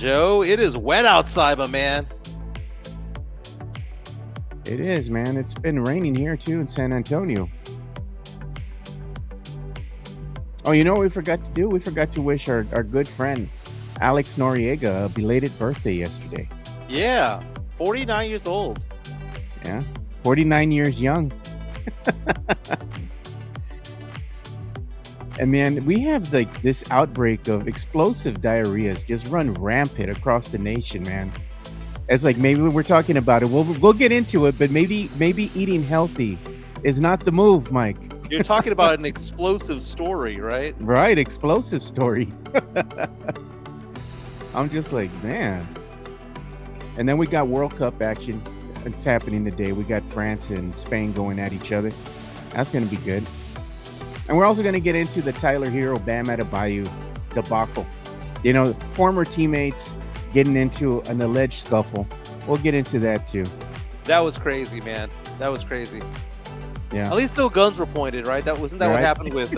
Joe, it is wet outside, my man. It is, man. It's been raining here too in San Antonio. Oh, you know what we forgot to do? We forgot to wish our good friend Alex Noriega a belated birthday yesterday. Yeah, 49 years old. Yeah, 49 years young. And man, we have like this outbreak of explosive diarrheas just run rampant across the nation, man. It's like maybe we're talking about it. We'll get into it, but maybe eating healthy is not the move, Mike. You're talking about an explosive story, right? Right, explosive story. I'm just like, man. And then we got World Cup action. It's happening today. We got France and Spain going at each other. That's going to be good. And we're also going to get into the Tyler Hero, Bam Adebayo debacle. You know, former teammates getting into an alleged scuffle. We'll get into that too. That was crazy, man. That was crazy. Yeah. At least no guns were pointed, right? Wasn't that what Right. happened with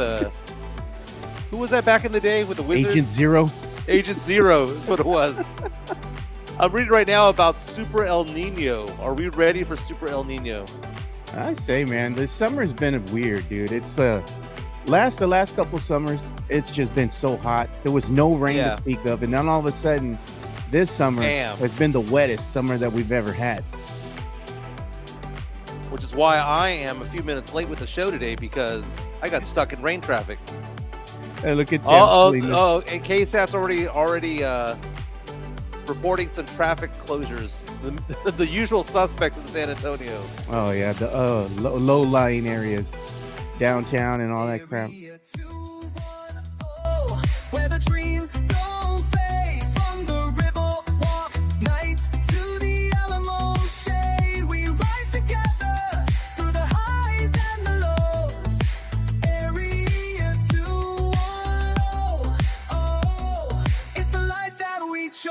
who was that back in the day with the Wizards? Agent Zero. Agent Zero. That's what it was. I'm reading right now about Super El Nino. Are we ready for Super El Nino? I say, man, this summer's been weird, dude. It's the last couple summers, it's just been so hot. There was no rain to speak of, and then all of a sudden, this summer has been the wettest summer that we've ever had. Which is why I am a few minutes late with the show today because I got stuck in rain traffic. Hey, look at Sam. And KSAT's already reporting some traffic closures. The usual suspects in San Antonio. Oh yeah, the low-lying areas, downtown, and all that crap. Where the dreams don't fade from the river walk nights to the Alamo shade. We rise together through the highs and the lows. Area 210. Oh, it's the life that we chose.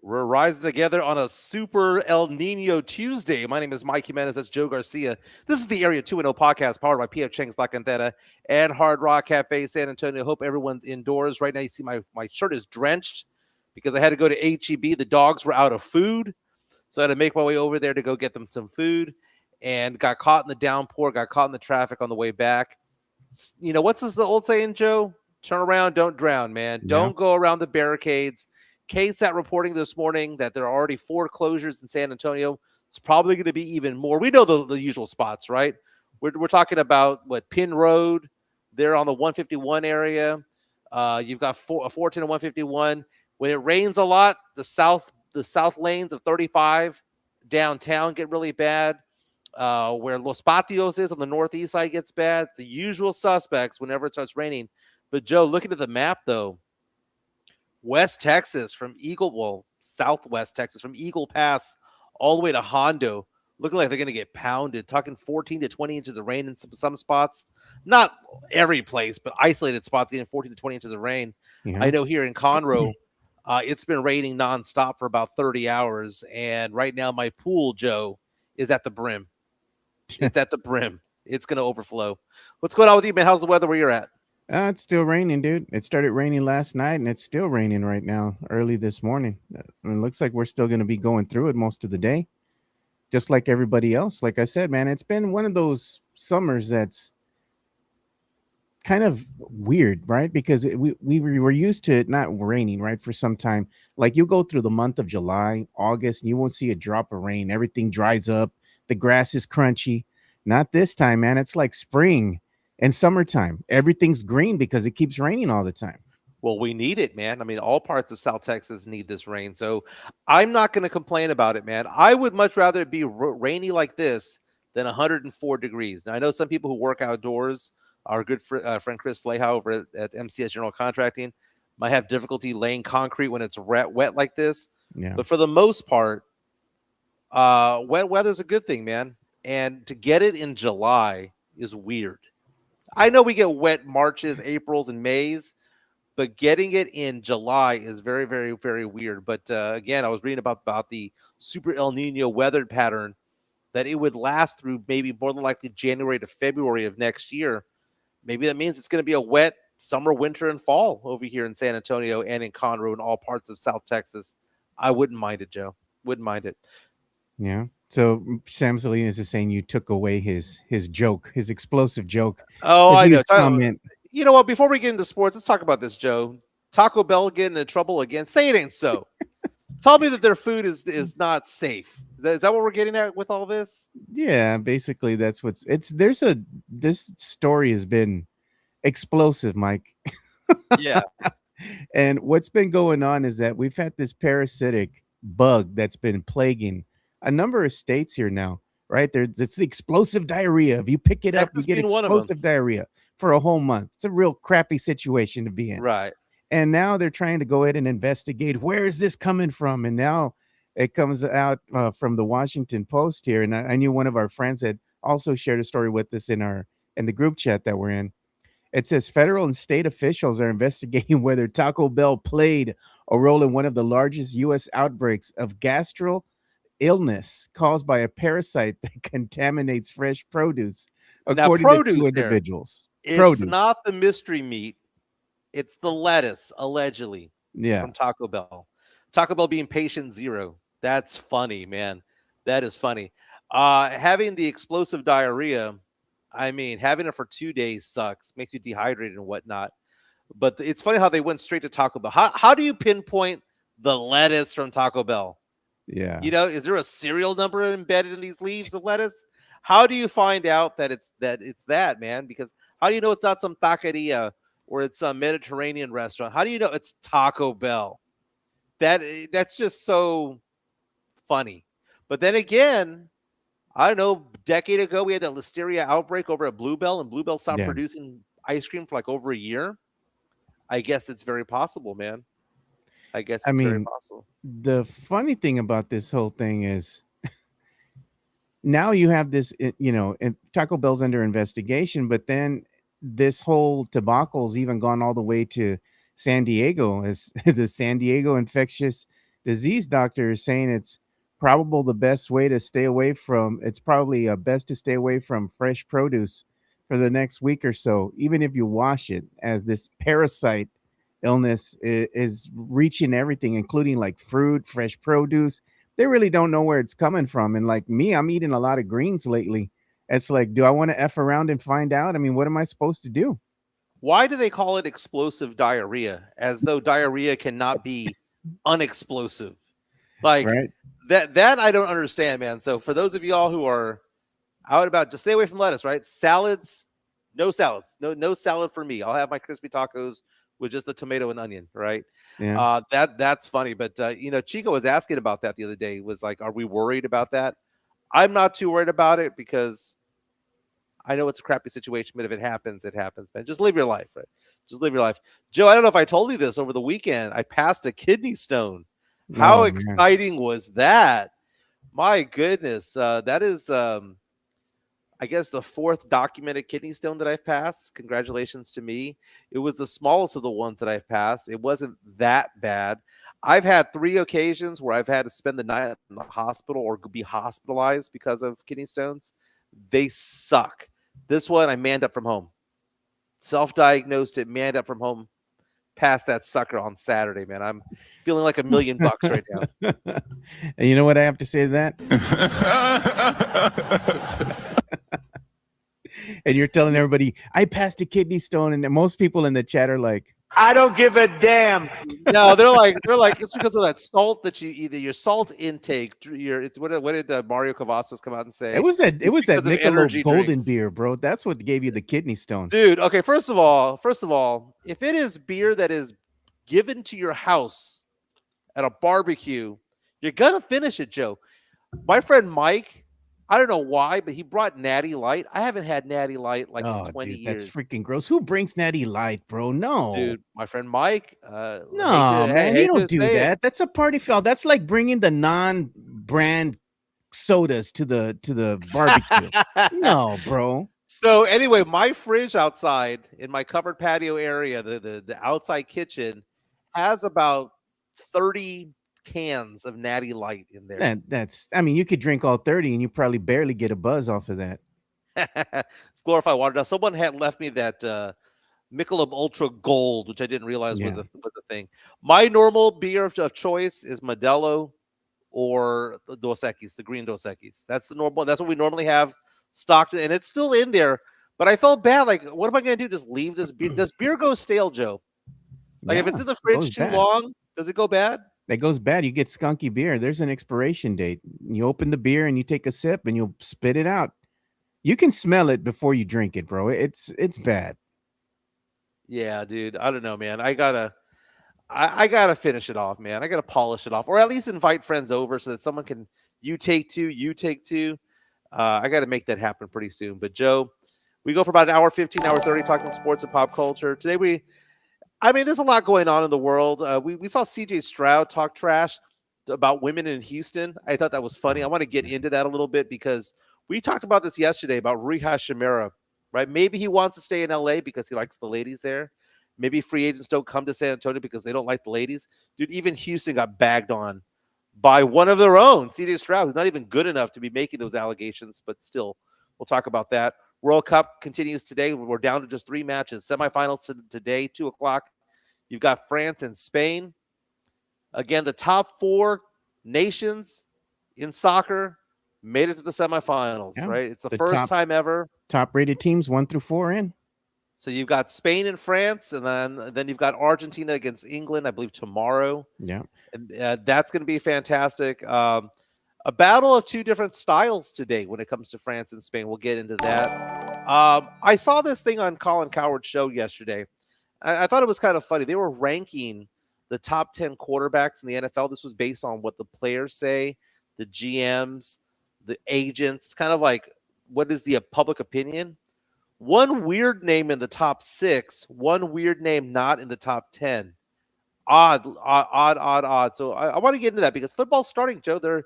We're rising together on a Super El Nino Tuesday. My name is Mike Jimenez. That's Joe Garcia. This is the Area 210 podcast powered by PF Chang's La Cantera and Hard Rock Cafe San Antonio. Hope everyone's indoors. Right now, you see my shirt is drenched because I had to go to HEB. The dogs were out of food. So I had to make my way over there to go get them some food and got caught in the downpour, got caught in the traffic on the way back. You know, what's this the old saying, Joe? Turn around, don't drown, man. Don't go around the barricades. KSAT reporting this morning that there are already 4 closures in San Antonio. It's probably going to be even more. We know the usual spots, right? We're talking about Penn Road. They're on the 151 area. You've got 410 and 151. When it rains a lot, the south lanes of 35 downtown get really bad. Where Los Patios is on the northeast side gets bad. It's the usual suspects whenever it starts raining. But Joe, looking at the map though, West Texas from Southwest Texas from Eagle Pass all the way to Hondo, looking like they're going to get pounded, talking 14 to 20 inches of rain in some spots. Not every place, but isolated spots getting 14 to 20 inches of rain. Yeah. I know here in Conroe, it's been raining nonstop for about 30 hours. And right now my pool, Joe, is at the brim. It's at the brim. It's going to overflow. What's going on with you, man? How's the weather where you're at? It's still raining, dude. It started raining last night, and it's still raining right now, early this morning. It looks like we're still going to be going through it most of the day, just like everybody else. Like I said, man, it's been one of those summers that's kind of weird, right? Because we were used to it not raining, right, for some time. Like you go through the month of July, August, and you won't see a drop of rain. Everything dries up. The grass is crunchy. Not this time, man. It's like spring. And summertime, everything's green because it keeps raining all the time. Well, we need it, man. I mean, all parts of South Texas need this rain. So I'm not going to complain about it, man. I would much rather it be rainy like this than 104 degrees. Now, I know some people who work outdoors, our good friend Chris Slaha over at MCS General Contracting, might have difficulty laying concrete when it's wet like this. Yeah. But for the most part, wet weather's a good thing, man. And to get it in July is weird. I know we get wet Marches, Aprils, and Mays, but getting it in July is very, very, very weird. But again, I was reading about the Super El Nino weather pattern, that it would last through maybe more than likely January to February of next year. Maybe that means it's going to be a wet summer, winter, and fall over here in San Antonio and in Conroe and all parts of South Texas. I wouldn't mind it, Joe. Wouldn't mind it. Yeah. So Sam Salinas is saying you took away his joke, his explosive joke, Oh, because I in know. his comment, You know what? Before we get into sports, let's talk about this, Joe. Taco Bell getting in trouble again. Say it ain't so. Tell me that their food is not safe. Is that what we're getting at with all this? yeah, basically that's what's it's there's a this story has been explosive, Mike. Yeah. And what's been going on is that we've had this parasitic bug that's been plaguing a number of states here now, right? There's it's the explosive diarrhea. If you pick it up, you Texas get being one of them. explosive diarrhea for a whole month. It's a real crappy situation to be in. Right. And now they're trying to go ahead and investigate where is this coming from. And now it comes out from the Washington Post here. And I knew one of our friends had also shared a story with us in the group chat that we're in. It says federal and state officials are investigating whether Taco Bell played a role in one of the largest U.S. outbreaks of gastro illness caused by a parasite that contaminates fresh produce, Now, according to produce two there. individuals. It's Produce. not the mystery meat. It's the lettuce, allegedly, Yeah. from Taco Bell. Taco Bell being patient zero. That's funny, man. That is funny. Having the explosive diarrhea, I mean, having it for 2 days sucks, makes you dehydrated and whatnot. But it's funny how they went straight to Taco Bell. How do you pinpoint the lettuce from Taco Bell? Yeah. You know, is there a serial number embedded in these leaves of lettuce? How do you find out that it's that, man? Because how do you know it's not some taqueria or it's a Mediterranean restaurant? How do you know it's Taco Bell? That's just so funny. But then again, I don't know, a decade ago we had that listeria outbreak over at Bluebell, and Bluebell stopped Yeah. producing ice cream for like over a year. I guess it's very possible, man. I guess I it's very mean, possible. the funny thing about this whole thing is now you have this, and Taco Bell's under investigation, but then this whole debacle's even gone all the way to San Diego, as the San Diego infectious disease doctor is saying it's probably best to stay away from fresh produce for the next week or so, even if you wash it, as this parasite illness is reaching everything, including like fruit, fresh produce. They really don't know where it's coming from. And like me, I'm eating a lot of greens lately. It's like, do I want to F around and find out? I mean, what am I supposed to do? Why do they call it explosive diarrhea? As though diarrhea cannot be unexplosive. Like Right. that I don't understand, man. So for those of y'all who are out and about, just stay away from lettuce, right? Salads, no salads. No salad for me. I'll have my crispy tacos with just the tomato and onion, right? Yeah. That's funny. But Chico was asking about that the other day. Was like, are we worried about that? I'm not too worried about it because I know it's a crappy situation, but if it happens, it happens, man. Just live your life, right? Just live your life. Joe, I don't know if I told you this over the weekend. I passed a kidney stone. How Oh man. exciting was that? My goodness. That is, I guess, the fourth documented kidney stone that I've passed. Congratulations to me. It was the smallest of the ones that I've passed. It wasn't that bad. I've had 3 occasions where I've had to spend the night in the hospital or be hospitalized because of kidney stones. They suck. This one, I manned up from home. Self-diagnosed it, manned up from home, passed that sucker on Saturday, man. I'm feeling like $1 million right now. And you know what I have to say to that? And you're telling everybody, I passed a kidney stone, and most people in the chat are like, I don't give a damn. No, they're like it's because of that salt that you either your salt intake, what did Mario Cavazos come out and say? it was that It's because of Michelob energy Golden drinks. beer, bro. That's what gave you the kidney stones. Dude, okay, first of all, if it is beer that is given to your house at a barbecue, you're gonna finish it, Joe. My friend Mike, I don't know why, but he brought Natty Light. I haven't had Natty Light like in Oh, 20 dude, that's years. freaking gross. Who brings Natty Light, bro? No. Dude, my friend Mike, No, man, you hate don't to do say it. that. That's a party foul. That's like bringing the non-brand sodas to the barbecue. No, bro. So anyway, my fridge outside in my covered patio area, the outside kitchen, has about 30 cans of Natty Light in there. I mean, you could drink all 30 and you probably barely get a buzz off of that. It's glorified water. Now, someone had left me that Michelob Ultra Gold, which I didn't realize Yeah. was a thing. My normal beer of choice is Modelo or the Dos Equis, the green Dos Equis. That's the normal. That's what we normally have stocked, and it's still in there. But I felt bad. Like, what am I going to do? Just leave this beer? Does beer go stale, Joe? Like, if it's Yeah. in the It goes fridge too bad. long, does it go bad? That goes bad. You get skunky beer. There's an expiration date. You open the beer and you take a sip and you'll spit it out. You can smell it before you drink it, bro. It's bad. Yeah, dude. I don't know, man. I gotta finish it off, man. I gotta polish it off, or at least invite friends over so that someone can you take two, you take two. I got to make that happen pretty soon. But Joe, we go for about an hour 15, hour 30 talking sports and pop culture. Today I mean, there's a lot going on in the world. We saw CJ Stroud talk trash about women in Houston. I thought that was funny. I want to get into that a little bit because we talked about this yesterday about Riha Shamira, right? Maybe he wants to stay in LA because he likes the ladies there. Maybe free agents don't come to San Antonio because they don't like the ladies. Dude, even Houston got bagged on by one of their own, CJ Stroud, who's not even good enough to be making those allegations, but still, we'll talk about that. World Cup continues today. We're down to just 3 matches. Semifinals today, 2 o'clock. You've got France and Spain. Again, the top 4 nations in soccer made it to the semifinals, Yeah. right? It's the The first time ever. top rated teams 1 through 4 in. So you've got Spain and France, and then you've got Argentina against England, I believe, tomorrow. Yeah. And that's going to be fantastic. A battle of 2 different styles today when it comes to France and Spain. We'll get into that. I saw this thing on Colin Coward's show yesterday. I thought it was kind of funny. They were ranking the top 10 quarterbacks in the NFL. This was based on what the players say, the GMs, the agents. It's kind of like, what is the public opinion? One weird name in the top 6, one weird name not in the top 10. Odd. So I want to get into that because football's starting, Joe. They're,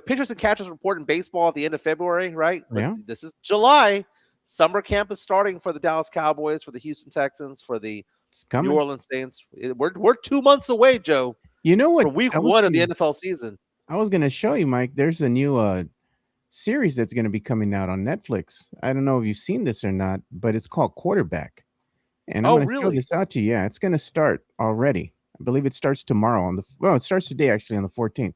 pitchers and catchers report in baseball at the end of February, right? But Yeah. this is July. Summer camp is starting for the Dallas Cowboys, for the Houston Texans, for the It's New coming. Orleans Saints. We're 2 months away, Joe, You know what? from week one of the NFL season. I was gonna show you, Mike. There's a new series that's gonna be coming out on Netflix. I don't know if you've seen this or not, but it's called Quarterback. And I'm Oh, gonna show really? this out to you. Yeah, it's gonna start already. I believe it starts tomorrow it starts today actually on the 14th.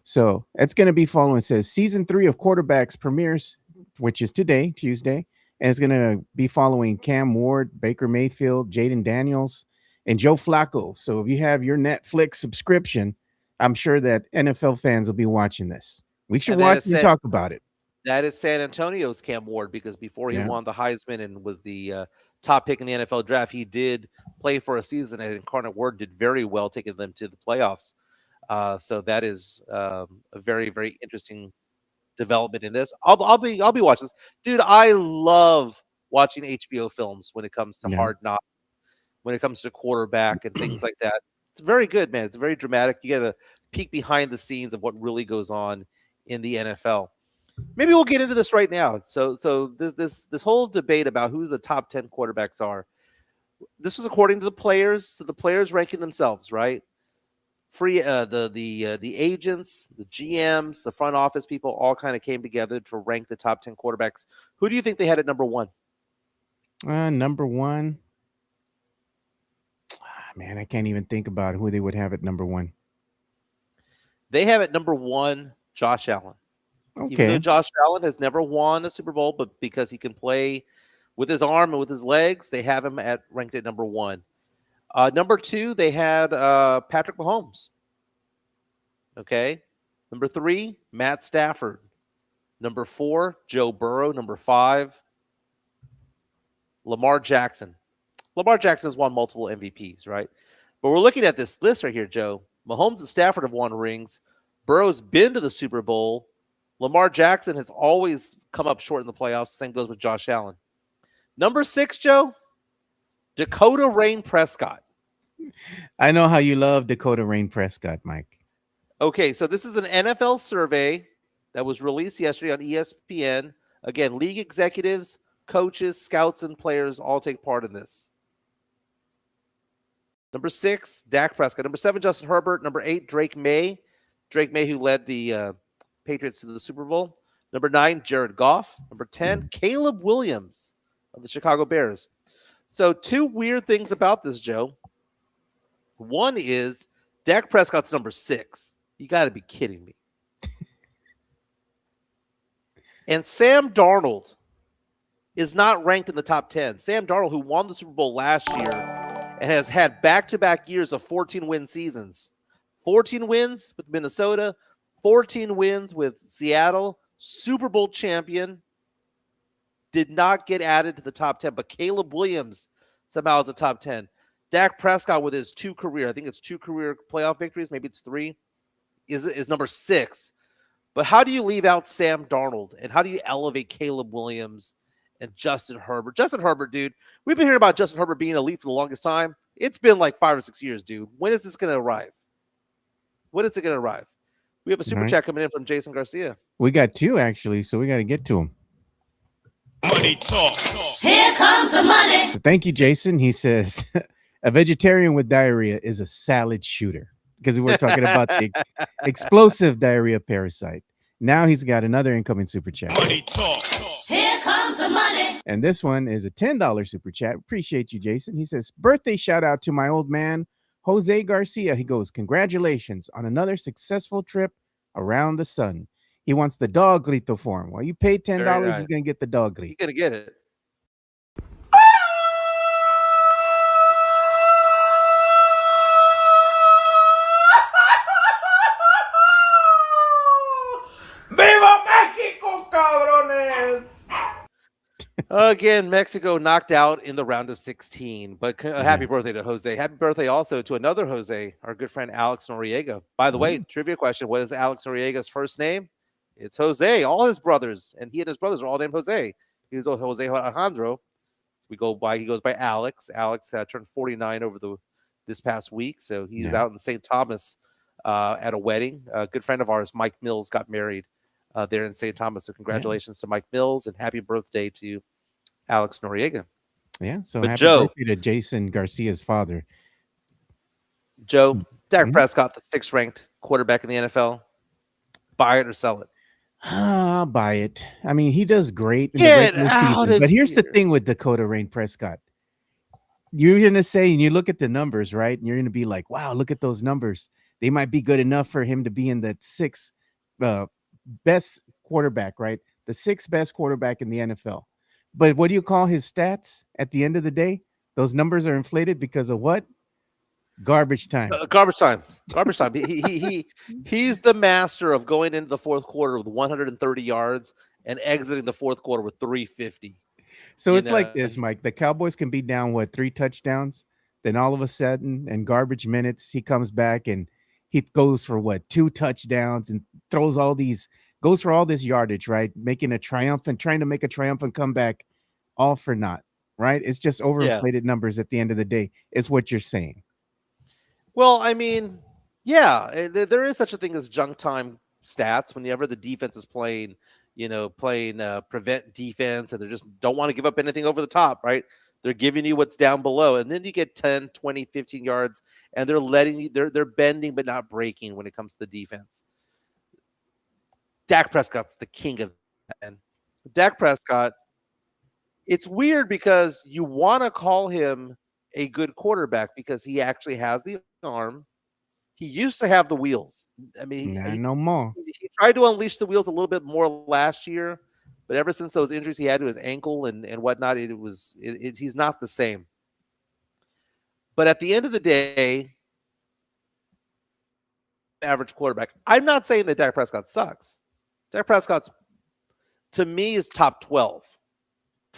So it's going to be following. It says season 3 of Quarterbacks premieres, which is today, Tuesday, and it's going to be following Cam Ward, Baker Mayfield, Jaden Daniels, and Joe Flacco. So if you have your Netflix subscription, I'm sure that NFL fans will be watching this. We should And that watch is and San, talk about it. that is San Antonio's Cam Ward because before he Yeah, won the Heisman and was the top pick in the NFL draft, he did play for a season, and Incarnate Word did very well, taking them to the playoffs. So that is a very, very interesting development in this. I'll be watching this, dude. I love watching HBO films when it comes to yeah. Hard Knock, when it comes to quarterback and things like that. It's very good, man. It's very dramatic. You get a peek behind the scenes of what really goes on in the NFL. Maybe we'll get into this right now. So this whole debate about who the top 10 quarterbacks are. This was according to the players. So the players ranking themselves, right? Free the agents, the GMs, the front office people all kind of came together to rank the top 10 quarterbacks. Who do you think they had at number 1? Number one, man, I can't even think about who they would have at number one. They have at number 1 Josh Allen. Even though Okay. Josh Allen has never won a Super Bowl, but because he can play with his arm and with his legs, they have him at ranked at number 1. Number 2, they had Patrick Mahomes. Okay. Number 3, Matt Stafford. Number 4, Joe Burrow. Number 5, Lamar Jackson. Lamar Jackson has won multiple MVPs, right? But we're looking at this list right here, Joe. Mahomes and Stafford have won rings. Burrow's been to the Super Bowl. Lamar Jackson has always come up short in the playoffs. Same goes with Josh Allen. Number 6, Joe, Dakota Rain Prescott. I know how you love Dakota Rain Prescott, Mike. Okay, so this is an NFL survey that was released yesterday on ESPN. Again, league executives, coaches, scouts, and players all take part in this. Number 6, Dak Prescott. Number 7, Justin Herbert. Number 8, Drake May. Drake May, who led the Patriots to the Super Bowl. Number 9, Jared Goff. Number 10, Caleb Williams of the Chicago Bears. So two weird things about this, Joe. One is Dak Prescott's number 6. You got to be kidding me. And Sam Darnold is not ranked in the top 10. Sam Darnold, who won the Super Bowl last year and has had back-to-back years of 14-win seasons. 14 wins with Minnesota, 14 wins with Seattle, Super Bowl champion, did not get added to the top 10, but Caleb Williams somehow is a top 10. Dak Prescott with his I think it's 2 career playoff victories, maybe it's 3, is number 6. But how do you leave out Sam Darnold? And how do you elevate Caleb Williams and Justin Herbert? Justin Herbert, dude, we've been hearing about Justin Herbert being elite for the longest time. It's been like 5 or 6 years, dude. When is this going to arrive? When is it going to arrive? We have a super chat coming in from Jason Garcia. We got 2, actually, so we got to get to them. Money talk. Here comes the money. So thank you, Jason. He says, a vegetarian with diarrhea is a salad shooter. Because we were talking about the explosive diarrhea parasite. Now he's got another incoming super chat. Money talk. Here comes the money. And this one is a $10 super chat. Appreciate you, Jason. He says, birthday shout out to my old man, Jose Garcia. He goes, congratulations on another successful trip around the sun. He wants the dog grito for him. Well, you paid $10, Very nice. he's going to get the dog grito. You're going to get it. ¡Viva México, cabrones! Again, Mexico knocked out in the round of 16. But happy birthday to Jose. Happy birthday also to another Jose, our good friend Alex Noriega. By the way, trivia question: what is Alex Noriega's first name? It's Jose. All his brothers, and he and his brothers are all named Jose. He's Jose Alejandro. So he goes by Alex. Alex turned 49 over this past week, so he's out in St. Thomas at a wedding. A good friend of ours, Mike Mills, got married there in St. Thomas. So congratulations to Mike Mills and happy birthday to Alex Noriega. Yeah, so But happy Joe- birthday to Jason Garcia's father. Joe, Dak Prescott, the 6th ranked quarterback in the NFL. Buy it or sell it. I'll buy it. I mean, he does great in Get the regular out season. of But here's the here. thing with Dakota Rain Prescott. You're going to say, and you look at the numbers, right? And you're going to be like, wow, look at those numbers. They might be good enough for him to be in the 6th best quarterback, right? The 6th best quarterback in the NFL. But what do you call his stats at the end of the day? Those numbers are inflated because of what? Garbage time. Garbage time. Garbage time. He's the master of going into the 4th quarter with 130 yards and exiting the 4th quarter with 350. So you it's like know. this, Mike. The Cowboys can be down, 3 touchdowns? Then all of a sudden, in garbage minutes, he comes back and he goes for 2 touchdowns and goes for all this yardage, right? Trying to make a triumphant comeback, all for naught, right? It's just overinflated numbers at the end of the day, is what you're saying. Well, I mean, yeah, there is such a thing as junk time stats whenever the defense is playing prevent defense and they just don't want to give up anything over the top, right? They're giving you what's down below, and then you get 10, 20, 15 yards, and they're bending but not breaking when it comes to the defense. Dak Prescott's the king of that. And Dak Prescott, it's weird because you want to call him a good quarterback because he actually has the arm. He used to have the wheels. I mean, no more. He tried to unleash the wheels a little bit more last year, but ever since those injuries he had to his ankle and whatnot, he's not the same. But at the end of the day, average quarterback. I'm not saying that Dak Prescott sucks. Dak Prescott's, to me, is top 12.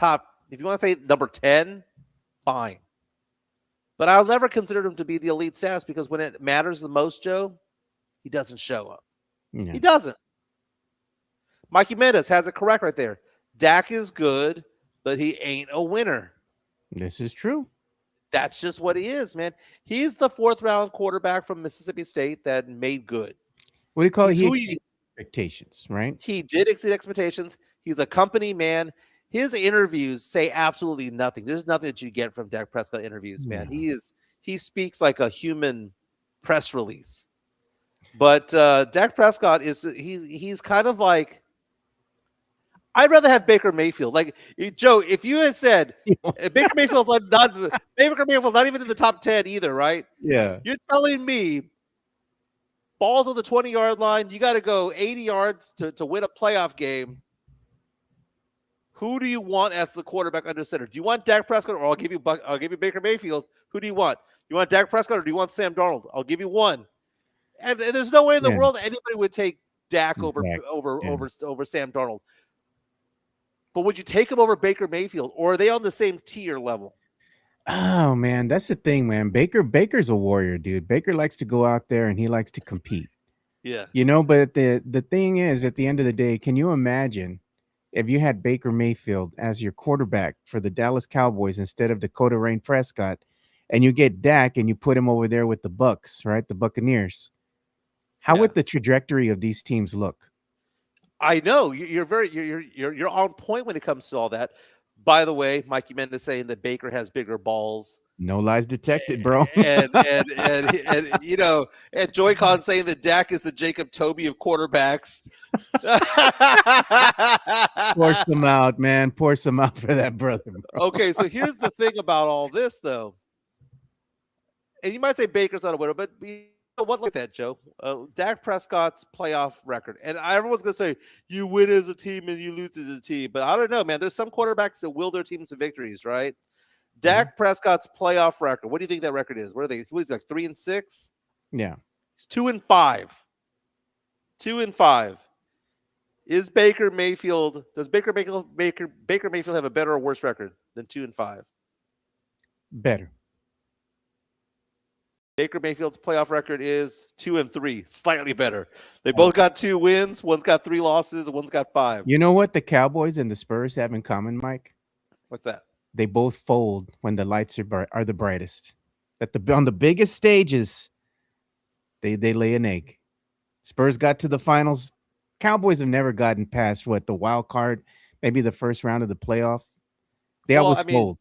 If you want to say number 10, fine. But I'll never consider him to be the elite status because when it matters the most, Joe, he doesn't show up. Yeah. He doesn't. Mikey Mendes has it correct right there. Dak is good, but he ain't a winner. This is true. That's just what he is, man. He's the 4th round quarterback from Mississippi State that made good. What do you call it? He's He who exceeded expectations, right? He did exceed expectations. He's a company man. His interviews say absolutely nothing. There's nothing that you get from Dak Prescott interviews, man. No. He speaks like a human press release. But Dak Prescott he's kind of like, I'd rather have Baker Mayfield. Like Joe, if you had said Baker Mayfield's not Baker Mayfield's not even in the top 10 either, right? Yeah. You're telling me balls on the 20-yard line, you got to go 80 yards to win a playoff game. Who do you want as the quarterback under center? Do you want Dak Prescott, or I'll give you Baker Mayfield? Who do you want? You want Dak Prescott, or do you want Sam Darnold? I'll give you one. And there's no way in the Yeah. world anybody would take Dak over Dak, over yeah. over Sam Darnold. But would you take him over Baker Mayfield, or are they on the same tier level? Oh man, that's the thing, man. Baker's a warrior, dude. Baker likes to go out there and he likes to compete. Yeah. But the thing is, at the end of the day, can you imagine if you had Baker Mayfield as your quarterback for the Dallas Cowboys instead of Dakota Rain Prescott, and you get Dak and you put him over there with the Bucks, right? The Buccaneers. How Yeah. would the trajectory of these teams look? I know you're on point when it comes to all that. By the way, Mikey Mendez saying that Baker has bigger balls, No lies detected, bro. and Joy-Con saying that Dak is the Jacob Toby of quarterbacks. Pour some out, man. Pour some out for that brother, bro. Okay, so here's the thing about all this, though, and you might say Baker's not a winner, but what like that, Joe? Dak Prescott's playoff record, and everyone's gonna say you win as a team and you lose as a team, but I don't know, man. There's some quarterbacks that will their teams to victories, right? Dak Prescott's playoff record. What do you think that record is? What are they? What is like 3-6? Yeah. He's 2-5. 2-5. Is Baker Mayfield? Does Baker Mayfield have a better or worse record than 2-5? Better. Baker Mayfield's playoff record is 2-3, slightly better. They both got 2 wins. One's got 3 losses, and one's got 5. You know what the Cowboys and the Spurs have in common, Mike? What's that? They both fold when the lights are the brightest. On the biggest stages, they lay an egg. Spurs got to the finals. Cowboys have never gotten past the wild card, maybe the first round of the playoff. They always fold.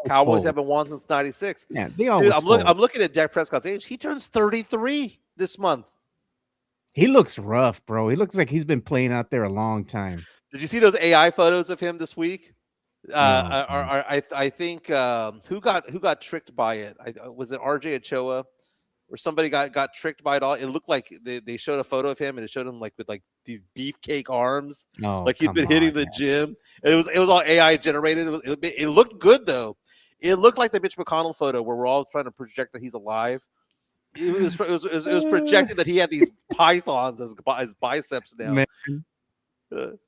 Cowboys haven't won since '96. Yeah, they always fold. I'm looking at Dak Prescott's age. He turns 33 this month. He looks rough, bro. He looks like he's been playing out there a long time. Did you see those AI photos of him this week? I think who got tricked by it? Was it RJ Ochoa, or somebody got tricked by it all? It looked like they showed a photo of him, and it showed him like with like these beefcake arms, like he'd been hitting the gym. And it was all AI generated. It looked good though. It looked like the Mitch McConnell photo where we're all trying to project that he's alive. It was projected that he had these pythons as biceps now. Man.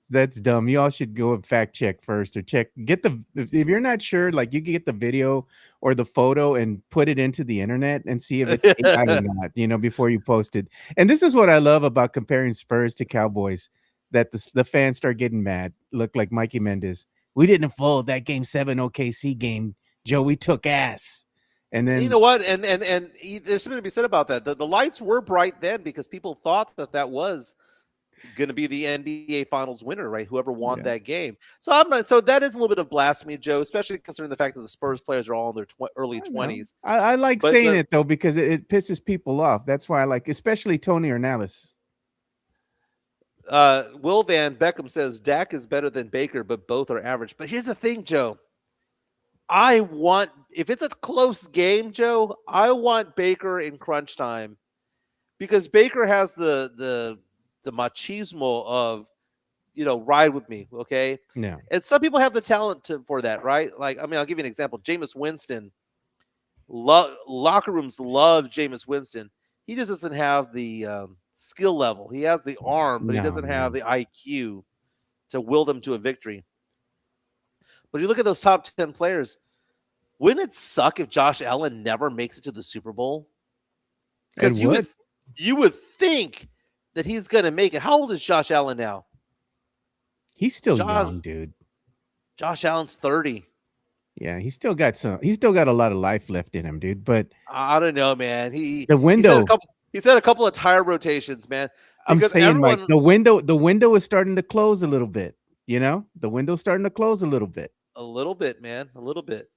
That's dumb. You all should go and fact check first, or if you're not sure, like you can get the video or the photo and put it into the internet and see if it's AI or not, before you post it. And this is what I love about comparing Spurs to Cowboys, that the fans start getting mad. Look like Mikey Mendez. We didn't fold that Game 7 OKC game, Joe. We took ass. And then you know what? And there's something to be said about that. The lights were bright then because people thought that was going to be the NBA Finals winner, right? Whoever won that game. So So that is a little bit of blasphemy, Joe, especially considering the fact that the Spurs players are all in their early 20s. I like saying it though because it pisses people off. That's why I like, especially Tony Ornelas. Will Van Beckham says Dak is better than Baker, but both are average. But here's the thing, Joe. If it's a close game, Joe, I want Baker in crunch time because Baker has the machismo of, ride with me, okay? Yeah. And some people have the talent for that, right? Like, I'll give you an example. Jameis Winston, locker rooms love Jameis Winston. He just doesn't have the skill level. He has the arm, but he doesn't have the IQ to will them to a victory. But you look at those top 10 players, wouldn't it suck if Josh Allen never makes it to the Super Bowl? Because you would think that he's going to make it. How old is Josh Allen now? He's still young, dude. Josh Allen's 30. Yeah, he's still got a lot of life left in him, dude. But I don't know, man. He's had a couple of tire rotations, man. I'm saying, Mike, the window is starting to close a little bit. The window's starting to close a little bit. A little bit, man. A little bit.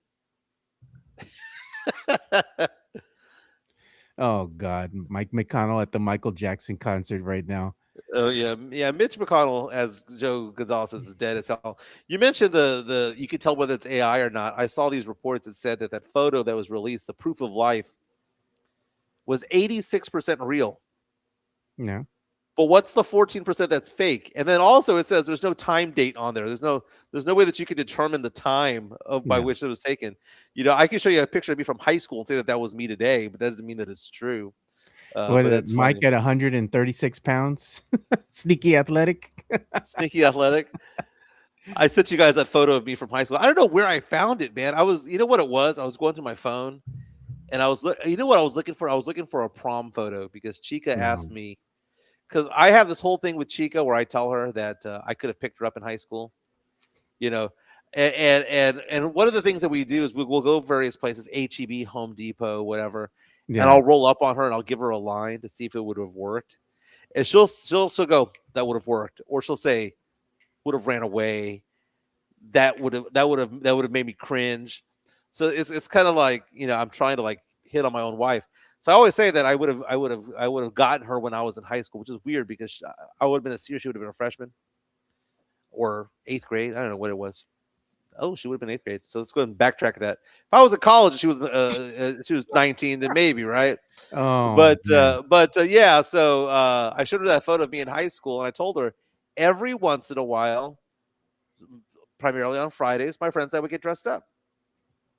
Oh God, Mike McConnell at the Michael Jackson concert right now. Oh yeah, yeah. Mitch McConnell, as Joe Gonzalez says, is dead as hell. You mentioned the you could tell whether it's AI or not. I saw these reports that said that that photo that was released, the proof of life, was 86% real. No. But what's the 14% that's fake? And then also it says there's no time date on there. There's no way that you could determine the time of by No. which it was taken. You know, I can show you a picture of me from high school and say that that was me today, but that doesn't mean that it's true. What But that's Mike funny. at 136 pounds, sneaky athletic. Sneaky athletic. I sent you guys that photo of me from high school. I don't know where I found it, man. You know what it was? I was going through my phone and you know what I was looking for? I was looking for a prom photo because Chica No. asked me, because I have this whole thing with Chica where I tell her that I could have picked her up in high school, you know, and one of the things that we do is we'll go various places, HEB, Home Depot, whatever, and Yeah. I'll roll up on her and I'll give her a line to see if it would have worked, and she'll go, that would have worked, or she'll say would have ran away, that would have made me cringe. So it's kind of like, I'm trying to like hit on my own wife. So I always say that I would have gotten her when I was in high school, which is weird because I would have been a senior, she would have been a freshman or eighth grade. I don't know what it was. Oh, she would have been eighth grade. So let's go ahead and backtrack that. If I was in college and she was 19, then maybe, right? Oh But man. yeah. So I showed her that photo of me in high school, and I told her every once in a while, primarily on Fridays, my friends and I would get dressed up.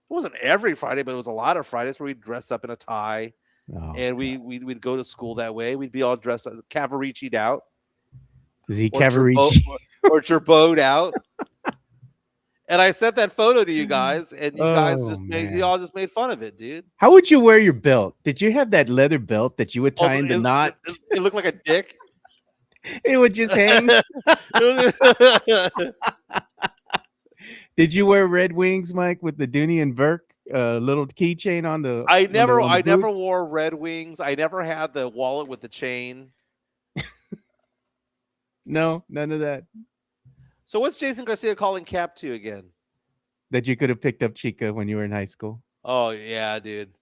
It wasn't every Friday, but it was a lot of Fridays where we'd dress up in a tie Oh and god. we'd go to school that way. We'd be all dressed up, Cavaricci'd out Z or turbo Cavarici. or turboed out. And I sent that photo to you guys, and you guys Oh just made you man. all just made fun of it, dude. How would you wear your belt? Did you have that leather belt that you would tie in the It, knot? it, it looked like a dick. It would just hang. Did you wear Red Wings, Mike, with the Dooney and Burke little keychain on the I on the never on the I never boots? wore Red Wings. I never had the wallet with the chain. No, none of that. So what's Jason Garcia calling Cap to again? That you could have picked up Chica when you were in high school. Oh yeah, dude.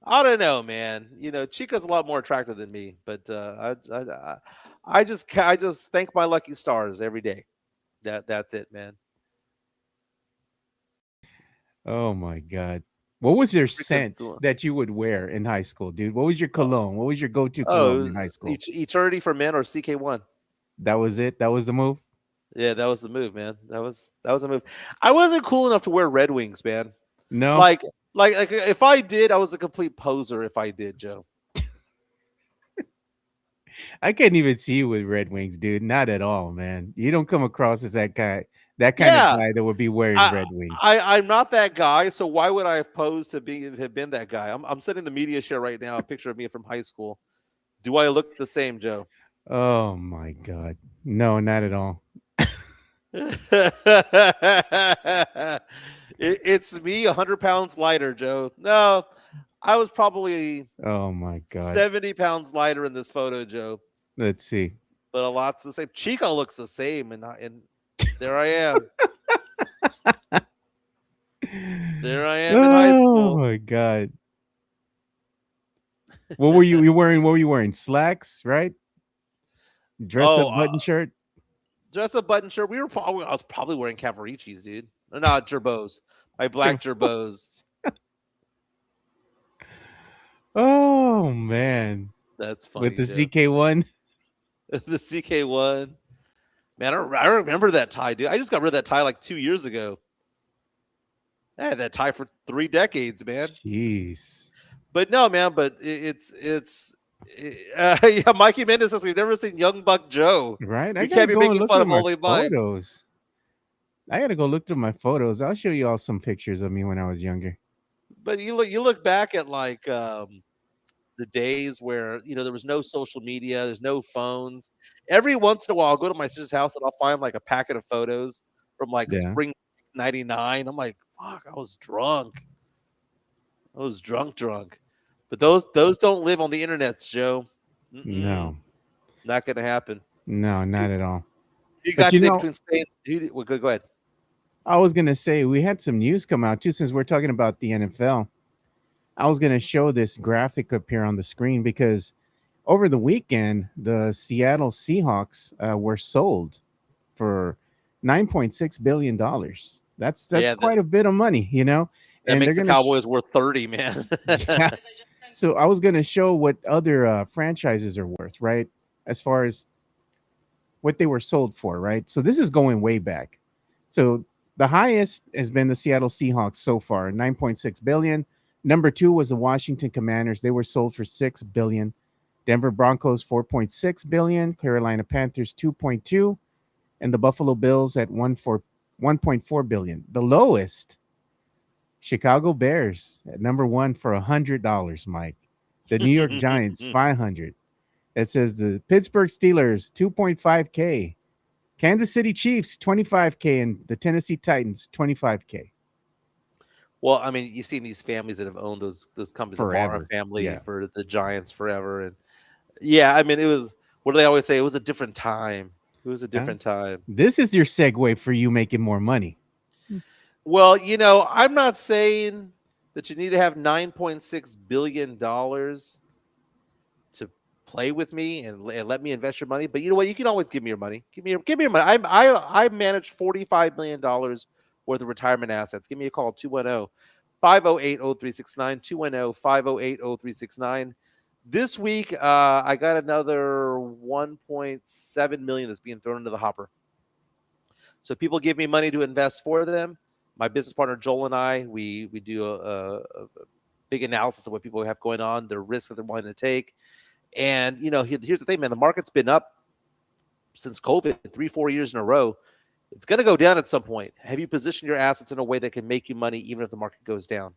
I don't know, man. Chica's a lot more attractive than me, but I just thank my lucky stars every day. That's it, man. Oh my god. What was your Freaking scent that you would wear in high school, dude? What was your oh, cologne? What was your go-to cologne oh, in high school? Eternity for Men or CK1. That was it? That was the move? Yeah, that was the move, man. That was a move. I wasn't cool enough to wear Red Wings, man. No? Like like if I did, I was a complete poser if I did, Joe. I couldn't even see you with Red Wings, dude. Not at all, man. You don't come across as that kind of Yeah, guy that would be wearing I Red Wings. I'm not that guy, so why would I have posed to have been that guy? I'm sending the media share right now a picture of me from high school. Do I look the same, Joe? Oh my god. No, not at all. It's me 100 pounds lighter, Joe. No, I was probably Oh my god. 70 pounds lighter in this photo, Joe, Let's see. but a lot's the same. Chico looks the same, and there I am. There I am in high Oh school. my god. What were you wearing? What were you wearing? Slacks, right? Dress Oh, up button shirt? dress up button shirt. I was probably wearing Cavaricci's, dude. No, not Gerbos. My black Gerbos. Oh man. That's With funny, the Joe. CK1? The CK1. Man, I remember that tie, dude. I just got rid of that tie like 2 years ago. I had that tie for 3 decades, man. Jeez. But no, man. But yeah. Mikey Mendez says we've never seen Young Buck Joe. Right? I We gotta can't be go and making look fun through of my only Mike. photos. I gotta go look through my photos. I'll show you all some pictures of me when I was younger. But you look back at like the days where there was no social media, there's no phones. Every once in a while, I'll go to my sister's house and I'll find like a packet of photos from like Yeah. spring '99. I'm like, fuck, I was drunk. I was drunk. But those don't live on the internets, Joe. Mm-mm, No. not gonna happen. No, not at all. You But got you today know, between Spain. Well, go ahead. I was gonna say we had some news come out too since we're talking about the NFL. I was gonna show this graphic up here on the screen because over the weekend, the Seattle Seahawks were sold for $9.6 billion. That's Yeah, quite a bit of money, you know. that And they're makes the gonna, Cowboys worth 30, man. yeah. So I was gonna show what other franchises are worth, right? As far as what they were sold for, right? So this is going way back. So the highest has been the Seattle Seahawks so far, 9.6 billion. Number 2 was the Washington Commanders. They were sold for 6 billion. Denver Broncos 4.6 billion, Carolina Panthers 2.2, and the Buffalo Bills at 1.4 billion. The lowest, Chicago Bears at number 1 for $100, Mike. The New York Giants 500. It says the Pittsburgh Steelers 2.5k. Kansas City Chiefs 25k and the Tennessee Titans 25k. Well, I mean, you've seen these families that have owned those companies, the Mara Forever. family Yeah. for the Giants forever, and yeah, I mean, it was what do they always say? It was a different time. It was a Huh? different time. This is your segue for you making more money. Well, I'm not saying that you need to have $9.6 billion to play with me and let me invest your money. But you know what? You can always give me your money. Give me your money. I manage $45 million worth of retirement assets. Give me a call 210-508-0369 210-508-0369. This week, I got another 1.7 million that's being thrown into the hopper. So people give me money to invest for them. My business partner Joel and I, we do a big analysis of what people have going on, the risks that they're wanting to take. And here's the thing, man. The market's been up since COVID, 3-4 years in a row. It's going to go down at some point. Have you positioned your assets in a way that can make you money even if the market goes down?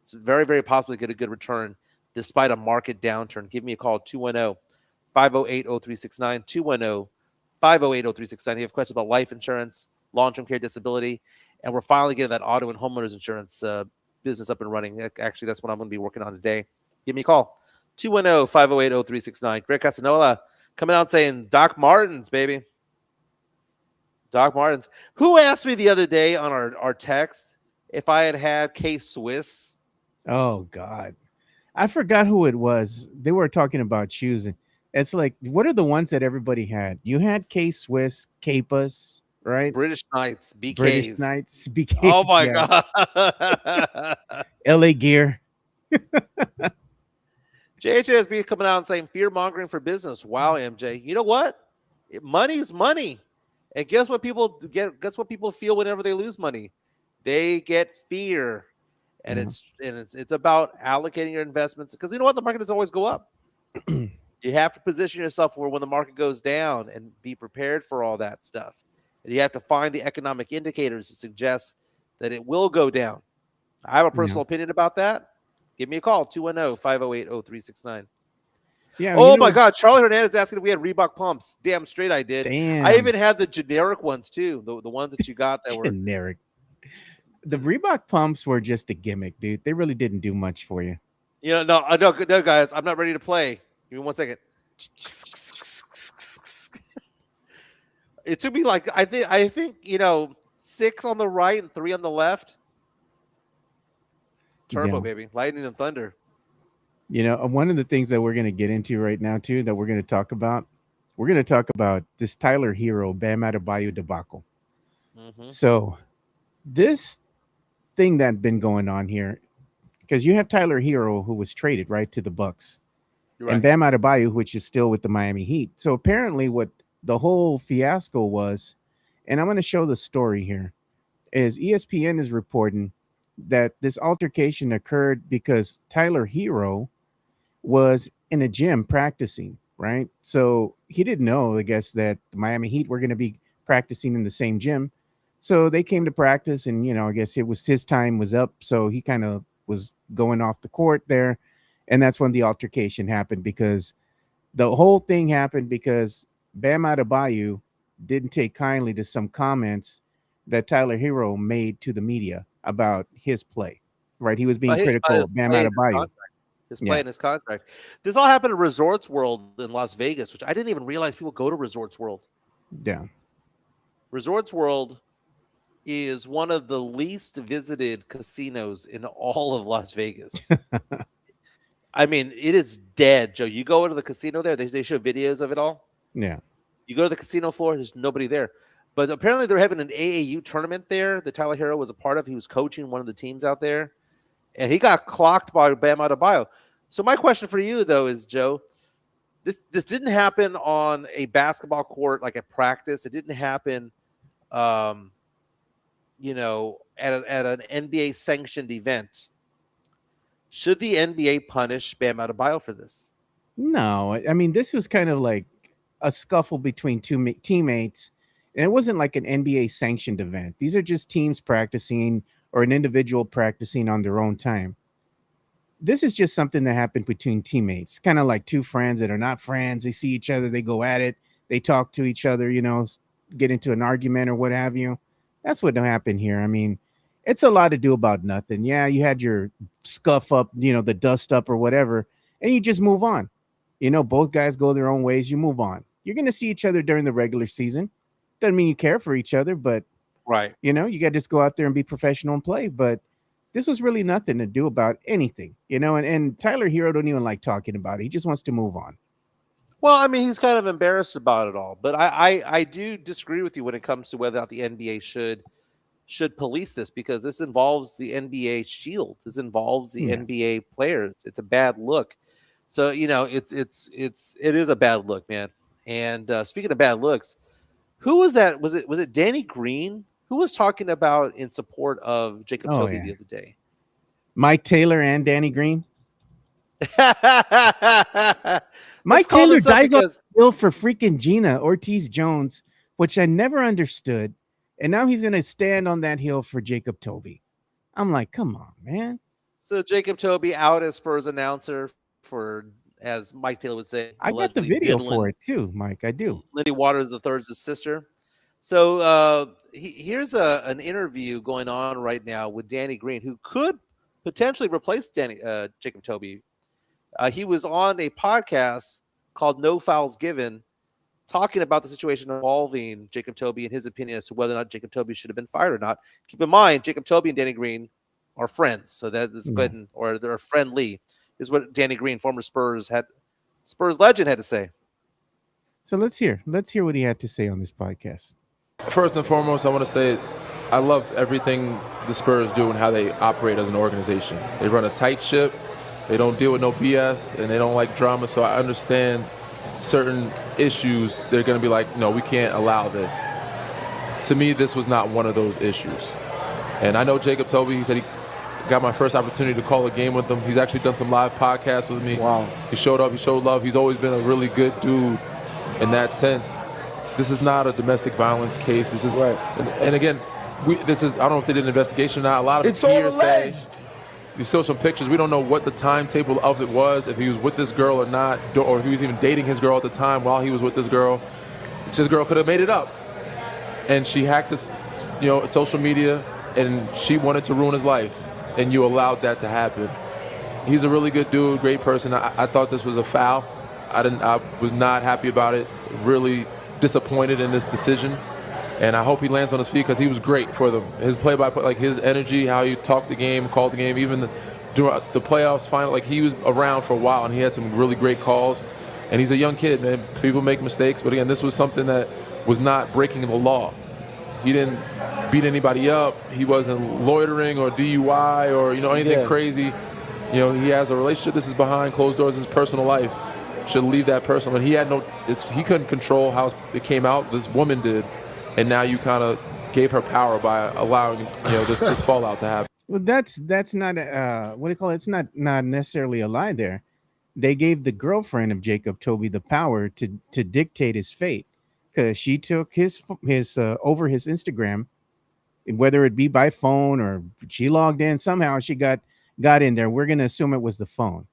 It's very, very possible to get a good return despite a market downturn. Give me a call, 210-508-0369, 210-508-0369. You have questions about life insurance, long-term care disability, and we're finally getting that auto and homeowners insurance business up and running. Actually, that's what I'm going to be working on today. Give me a call, 210-508-0369. Greg Casanola coming out saying Doc Martens, baby. Doc Martens. Who asked me the other day on our text if I had K-Swiss? Oh God. I forgot who it was. They were talking about shoes. And it's like, what are the ones that everybody had? You had K Swiss, Capas, right? British Knights, British BKs. Knights, Oh BKs, my yeah. God. LA Gear. JHSB coming out and saying fear mongering for business. Wow, MJ. You know what? Money's money. And guess what people get? Guess what people feel whenever they lose money? They get fear. And Yeah. it's about allocating your investments because you know what? The market doesn't always go up. You have to position yourself where when the market goes down and be prepared for all that stuff. And you have to find the economic indicators to suggest that it will go down. I have a Yeah. personal opinion about that. Give me a call, 210-508-0369. Yeah, you Oh my know, God, Charlie Hernandez asking if we had Reebok pumps. Damn straight I did. I damn even have the generic ones too, the ones that you got that were. generic. The Reebok pumps were just a gimmick, dude. They really didn't do much for you. No, guys, I'm not ready to play. Give me 1 second. It took me like I think 6 on the right and 3 on the left. Turbo, Yeah. baby, lightning and thunder. You know, one of the things that we're going to get into right now, too, that we're going to talk about this Tyler Hero, Bam Adebayo debacle. Mm-hmm. So, this thing that's been going on here, because you have Tyler Hero, who was traded, right, to the Bucks, You're and right. Bam Adebayo, which is still with the Miami Heat. So, apparently, what the whole fiasco was, and I'm going to show the story here, is ESPN is reporting that this altercation occurred because Tyler Hero was in a gym practicing, right? So he didn't know, I guess, that the Miami Heat were going to be practicing in the same gym. So they came to practice, and I guess it was his time was up, so he kind of was going off the court there, and that's when the altercation happened. Because the whole thing happened because Bam Adebayo didn't take kindly to some comments that Tyler Hero made to the media about his play. Right, he was being About critical his of Bam play and his Adebayo. contract. His play Yeah, and his contract. This all happened at Resorts World in Las Vegas, which I didn't even realize people go to Resorts World. yeah. Resorts World is one of the least visited casinos in all of Las Vegas. I mean, it is dead, Joe. You go to the casino there, they show videos of it all. Yeah. You go to the casino floor, there's nobody there. But apparently they're having an AAU tournament there that Tyler Hero was a part of. He was coaching one of the teams out there, and he got clocked by Bam Adebayo. So my question for you though is, Joe, this didn't happen on a basketball court like at practice. It didn't happen um, at an NBA sanctioned event. Should the NBA punish Bam Adebayo for this? No, I mean this was kind of like a scuffle between teammates, and it wasn't like an NBA sanctioned event. These are just teams practicing or an individual practicing on their own time. This is just something that happened between teammates, kind of like two friends that are not friends. They see each other, they go at it, they talk to each other, get into an argument or what have you. That's what happened here. I mean, it's a lot to do about nothing. Yeah, you had your scuff up, the dust up or whatever, and you just move on. Both guys go their own ways. You move on. You're going to see each other during the regular season. Doesn't mean you care for each other, but Right. you got to just go out there and be professional and play. But this was really nothing to do about anything, and Tyler Hero don't even like talking about it. He just wants to move on. Well, I mean, he's kind of embarrassed about it all, but I do disagree with you when it comes to whether or not the NBA should police this, because this involves the NBA shield. This involves the Yeah. NBA players. It's a bad look. So it is a bad look, man. And speaking of bad looks, who was that? Was it Danny Green who was talking about in support of Jacob Oh, Toby yeah. the other day? Mike Taylor and Danny Green. Let's Mike call Taylor this up dies on because the hill for freaking Gina Ortiz Jones, which I never understood. And now he's going to stand on that hill for Jacob Toby. I'm like, come on, man. so Jacob Toby out as Spurs announcer for, as Mike Taylor would say, I got the allegedly video for diddling it too, Mike. I do. Lindy Waters the third's sister. So here's an interview going on right now with Danny Green, who could potentially replace Jacob Toby. He was on a podcast called No Fouls Given, talking about the situation involving Jacob Toby and his opinion as to whether or not Jacob Toby should have been fired or not. Keep in mind, Jacob Toby and Danny Green are friends, so that is Yeah. good, or they're friendly. Is what Danny Green, former Spurs legend, had to say. So let's hear what he had to say on this podcast. First and foremost, I want to say I love everything the Spurs do and how they operate as an organization. They run a tight ship, they don't deal with no BS, and they don't like drama, so I understand certain issues. They're going to be like, no, we can't allow this. To me, this was not one of those issues. And I know Jacob Toby, he said he got my first opportunity to call a game with him. He's actually done some live podcasts with me. Wow. He showed up, he showed love. He's always been a really good dude in that sense. This is not a domestic violence case. This is Right. and again, this is, I don't know if they did an investigation or not. A lot of It's all hearsay. alleged. We saw some pictures. We don't know what the timetable of it was, if he was with this girl or not, or if he was even dating his girl at the time while he was with this girl. This girl could have made it up. And she hacked his, social media, and she wanted to ruin his life, and you allowed that to happen. He's a really good dude, great person. I thought this was a foul. I was not happy about it. Really disappointed in this decision. And I hope he lands on his feet because he was great for them. His play-by-play, like his energy, how he talked the game, called the game, even during the playoffs final, like he was around for a while and he had some really great calls. And he's a young kid, man. People make mistakes, but again, this was something that was not breaking the law. He didn't beat anybody up. He wasn't loitering or DUI or anything crazy. He has a relationship. This is behind closed doors. His personal life. Should leave that personal. And he had he couldn't control how it came out. This woman did. And now you kind of gave her power by allowing this fallout to happen. Well, that's not what do you call it? It's not necessarily a lie there. They gave the girlfriend of Jacob Toby the power to dictate his fate, because she took his over his Instagram, whether it be by phone or she logged in somehow. She got in there. We're gonna assume it was the phone,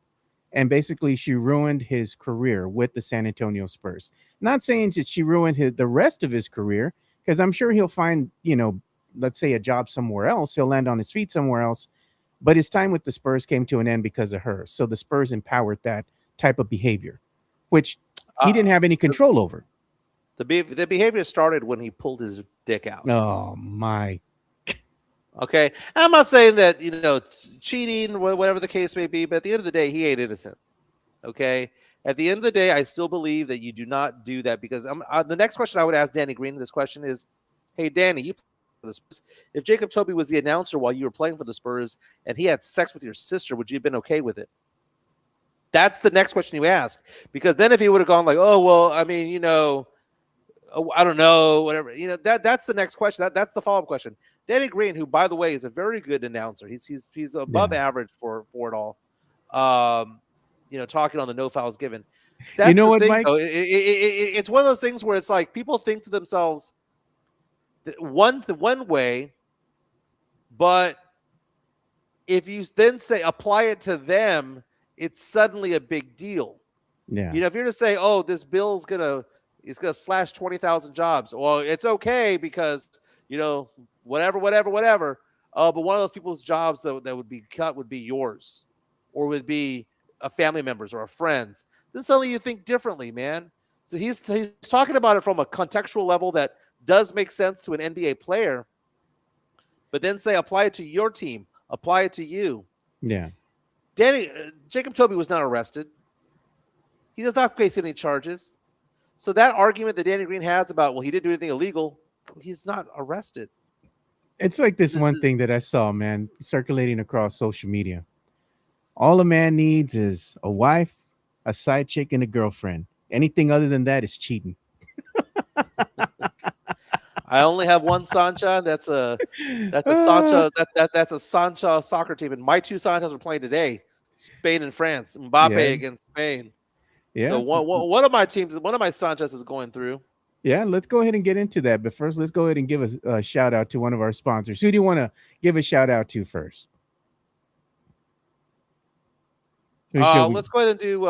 and basically she ruined his career with the San Antonio Spurs. Not saying that she ruined the rest of his career, because I'm sure he'll find, let's say a job somewhere else. He'll land on his feet somewhere else. But his time with the Spurs came to an end because of her. So the Spurs empowered that type of behavior, which he didn't have any control over. The behavior started when he pulled his dick out. Oh, my. Okay, I'm not saying that cheating, whatever the case may be, but at the end of the day, he ain't innocent. Okay, at the end of the day, I still believe that you do not do that because the next question I would ask Danny Green. This question is, hey Danny, you play for the Spurs. If Jacob Toby was the announcer while you were playing for the Spurs and he had sex with your sister, would you have been okay with it? That's the next question you ask because then if he would have gone like, oh well, I mean, oh, I don't know, whatever. That's the next question. That's the follow up question. Danny Green, who by the way is a very good announcer, he's above Yeah. average for it all. Um, talking on the no fouls given. You That's know the what, thing, Mike? though. It's one of those things where it's like people think to themselves one way, but if you then say apply it to them, it's suddenly a big deal. Yeah. If you're to say, "Oh, this bill's gonna slash 20,000 jobs," well, it's okay because whatever. But one of those people's jobs that would be cut would be yours, or would be a family member's or a friend's. Then suddenly you think differently, man. So he's talking about it from a contextual level that does make sense to an NBA player, but then say apply it to your team, apply it to you. Yeah. Jacob Toby was not arrested. He does not face any charges. So that argument that Danny Green has about, well, he didn't do anything illegal, he's not arrested. It's like this one thing that I saw, man, circulating across social media. All a man needs is a wife, a side chick, and a girlfriend. Anything other than that is cheating. I only have one Sancha. That's a Ah, Sancha that's a Sancha soccer team, and my two Sanchas are playing today, Spain and France. yeah, Mbappe against Spain. So yeah, one of my teams, one of my Sanchas is going through. yeah. Let's go ahead and get into that. But first, let's go ahead and give a shout out to one of our sponsors. Who do you want to give a shout out to first? Who shall we? Let's go ahead and do.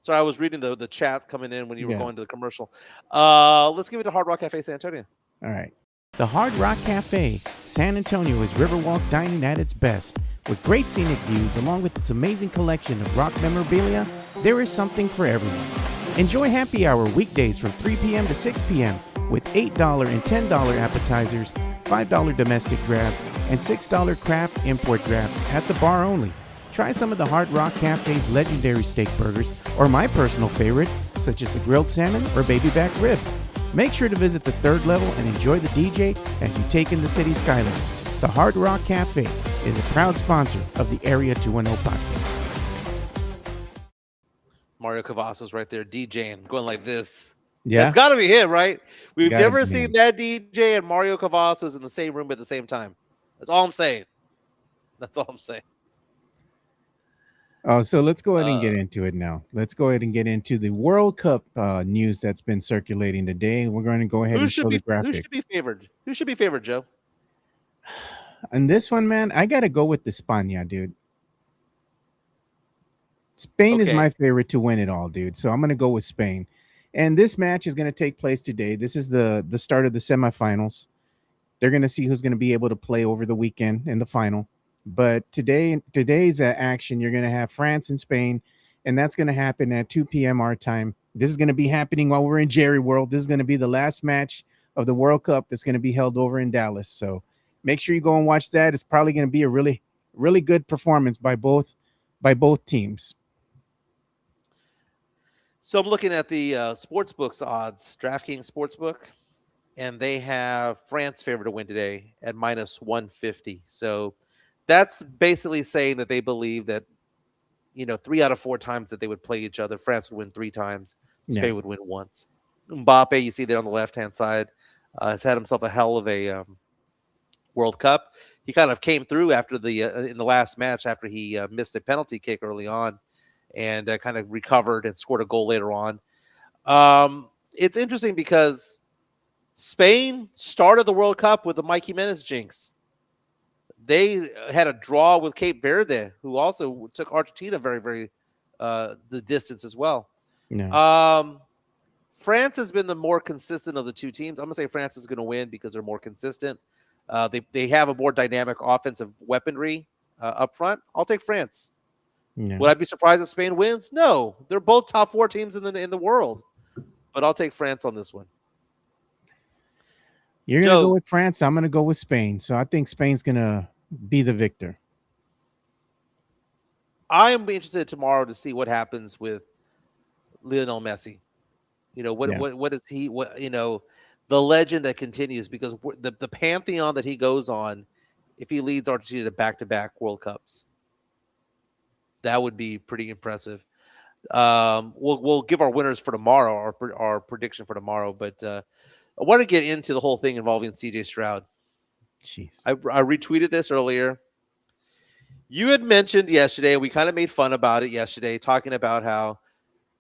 Sorry, I was reading the chat coming in when you were Yeah. going to the commercial. Let's give it to Hard Rock Cafe San Antonio. All right. The Hard Rock Cafe, San Antonio is Riverwalk dining at its best. With great scenic views along with its amazing collection of rock memorabilia, there is something for everyone. Enjoy happy hour weekdays from 3 p.m. to 6 p.m. with $8 and $10 appetizers, $5 domestic drafts, and $6 craft import drafts at the bar only. Try some of the Hard Rock Cafe's legendary steak burgers, or my personal favorite, such as the grilled salmon or baby back ribs. Make sure to visit the third level and enjoy the DJ as you take in the city skyline. The Hard Rock Cafe is a proud sponsor of the Area 210 podcast. Mario Cavazos right there DJing, going like this. Yeah, It's got to be him, right? We've gotta never be seen him. that DJ and Mario Cavazos in the same room at the same time. That's all I'm saying. That's all I'm saying. Oh, so let's go ahead and Uh, get into it now. Let's go ahead and get into the World Cup news that's been circulating today. We're going to go ahead who and should show the be who graphic. should be favored? Who should be favored, Joe? And this one, man, I got to go with the Spania, dude. Spain is Okay. my favorite to win it all, dude. So I'm going to go with Spain. And this match is going to take place today. This is the start of the semifinals. They're going to see who's going to be able to play over the weekend in the final. But today's action, you're going to have France and Spain, and that's going to happen at 2 p.m. our time. This is going to be happening while we're in Jerry World. This is going to be the last match of the World Cup that's going to be held over in Dallas. So make sure you go and watch that. It's probably going to be a really, really good performance by both teams. So I'm looking at the sports books odds, DraftKings Sportsbook, and they have France favored to win today at minus 150. So that's basically saying that they believe that 3 out of 4 times that they would play each other, France would win 3 times, Yeah, Spain would win once. Mbappe, you see there on the left hand side, has had himself a hell of a World Cup. He kind of came through after the in the last match after he missed a penalty kick early on, and kind of recovered and scored a goal later on. It's interesting because Spain started the World Cup with the Mike Jimenez jinx. They had a draw with Cape Verde, who also took Argentina very, very the distance as well. yeah, Um, France has been the more consistent of the two teams. I'm gonna say France is going to win because they're more consistent. They have a more dynamic offensive weaponry up front. I'll take France. yeah. Would I be surprised if Spain wins? No, they're both top 4 teams in the world, but I'll take France on this one. You're gonna go Joe, with France. I'm gonna go with Spain. So I think Spain's gonna be the victor. I am interested tomorrow to see what happens with Lionel Messi. Yeah. What is he? What the legend that continues because the pantheon that he goes on, if he leads Argentina to back-to-back World Cups, that would be pretty impressive. We'll give our winners for tomorrow, our prediction for tomorrow, but I want to get into the whole thing involving CJ Stroud. Jeez. I retweeted this earlier. You had mentioned yesterday, we kind of made fun about it yesterday, talking about how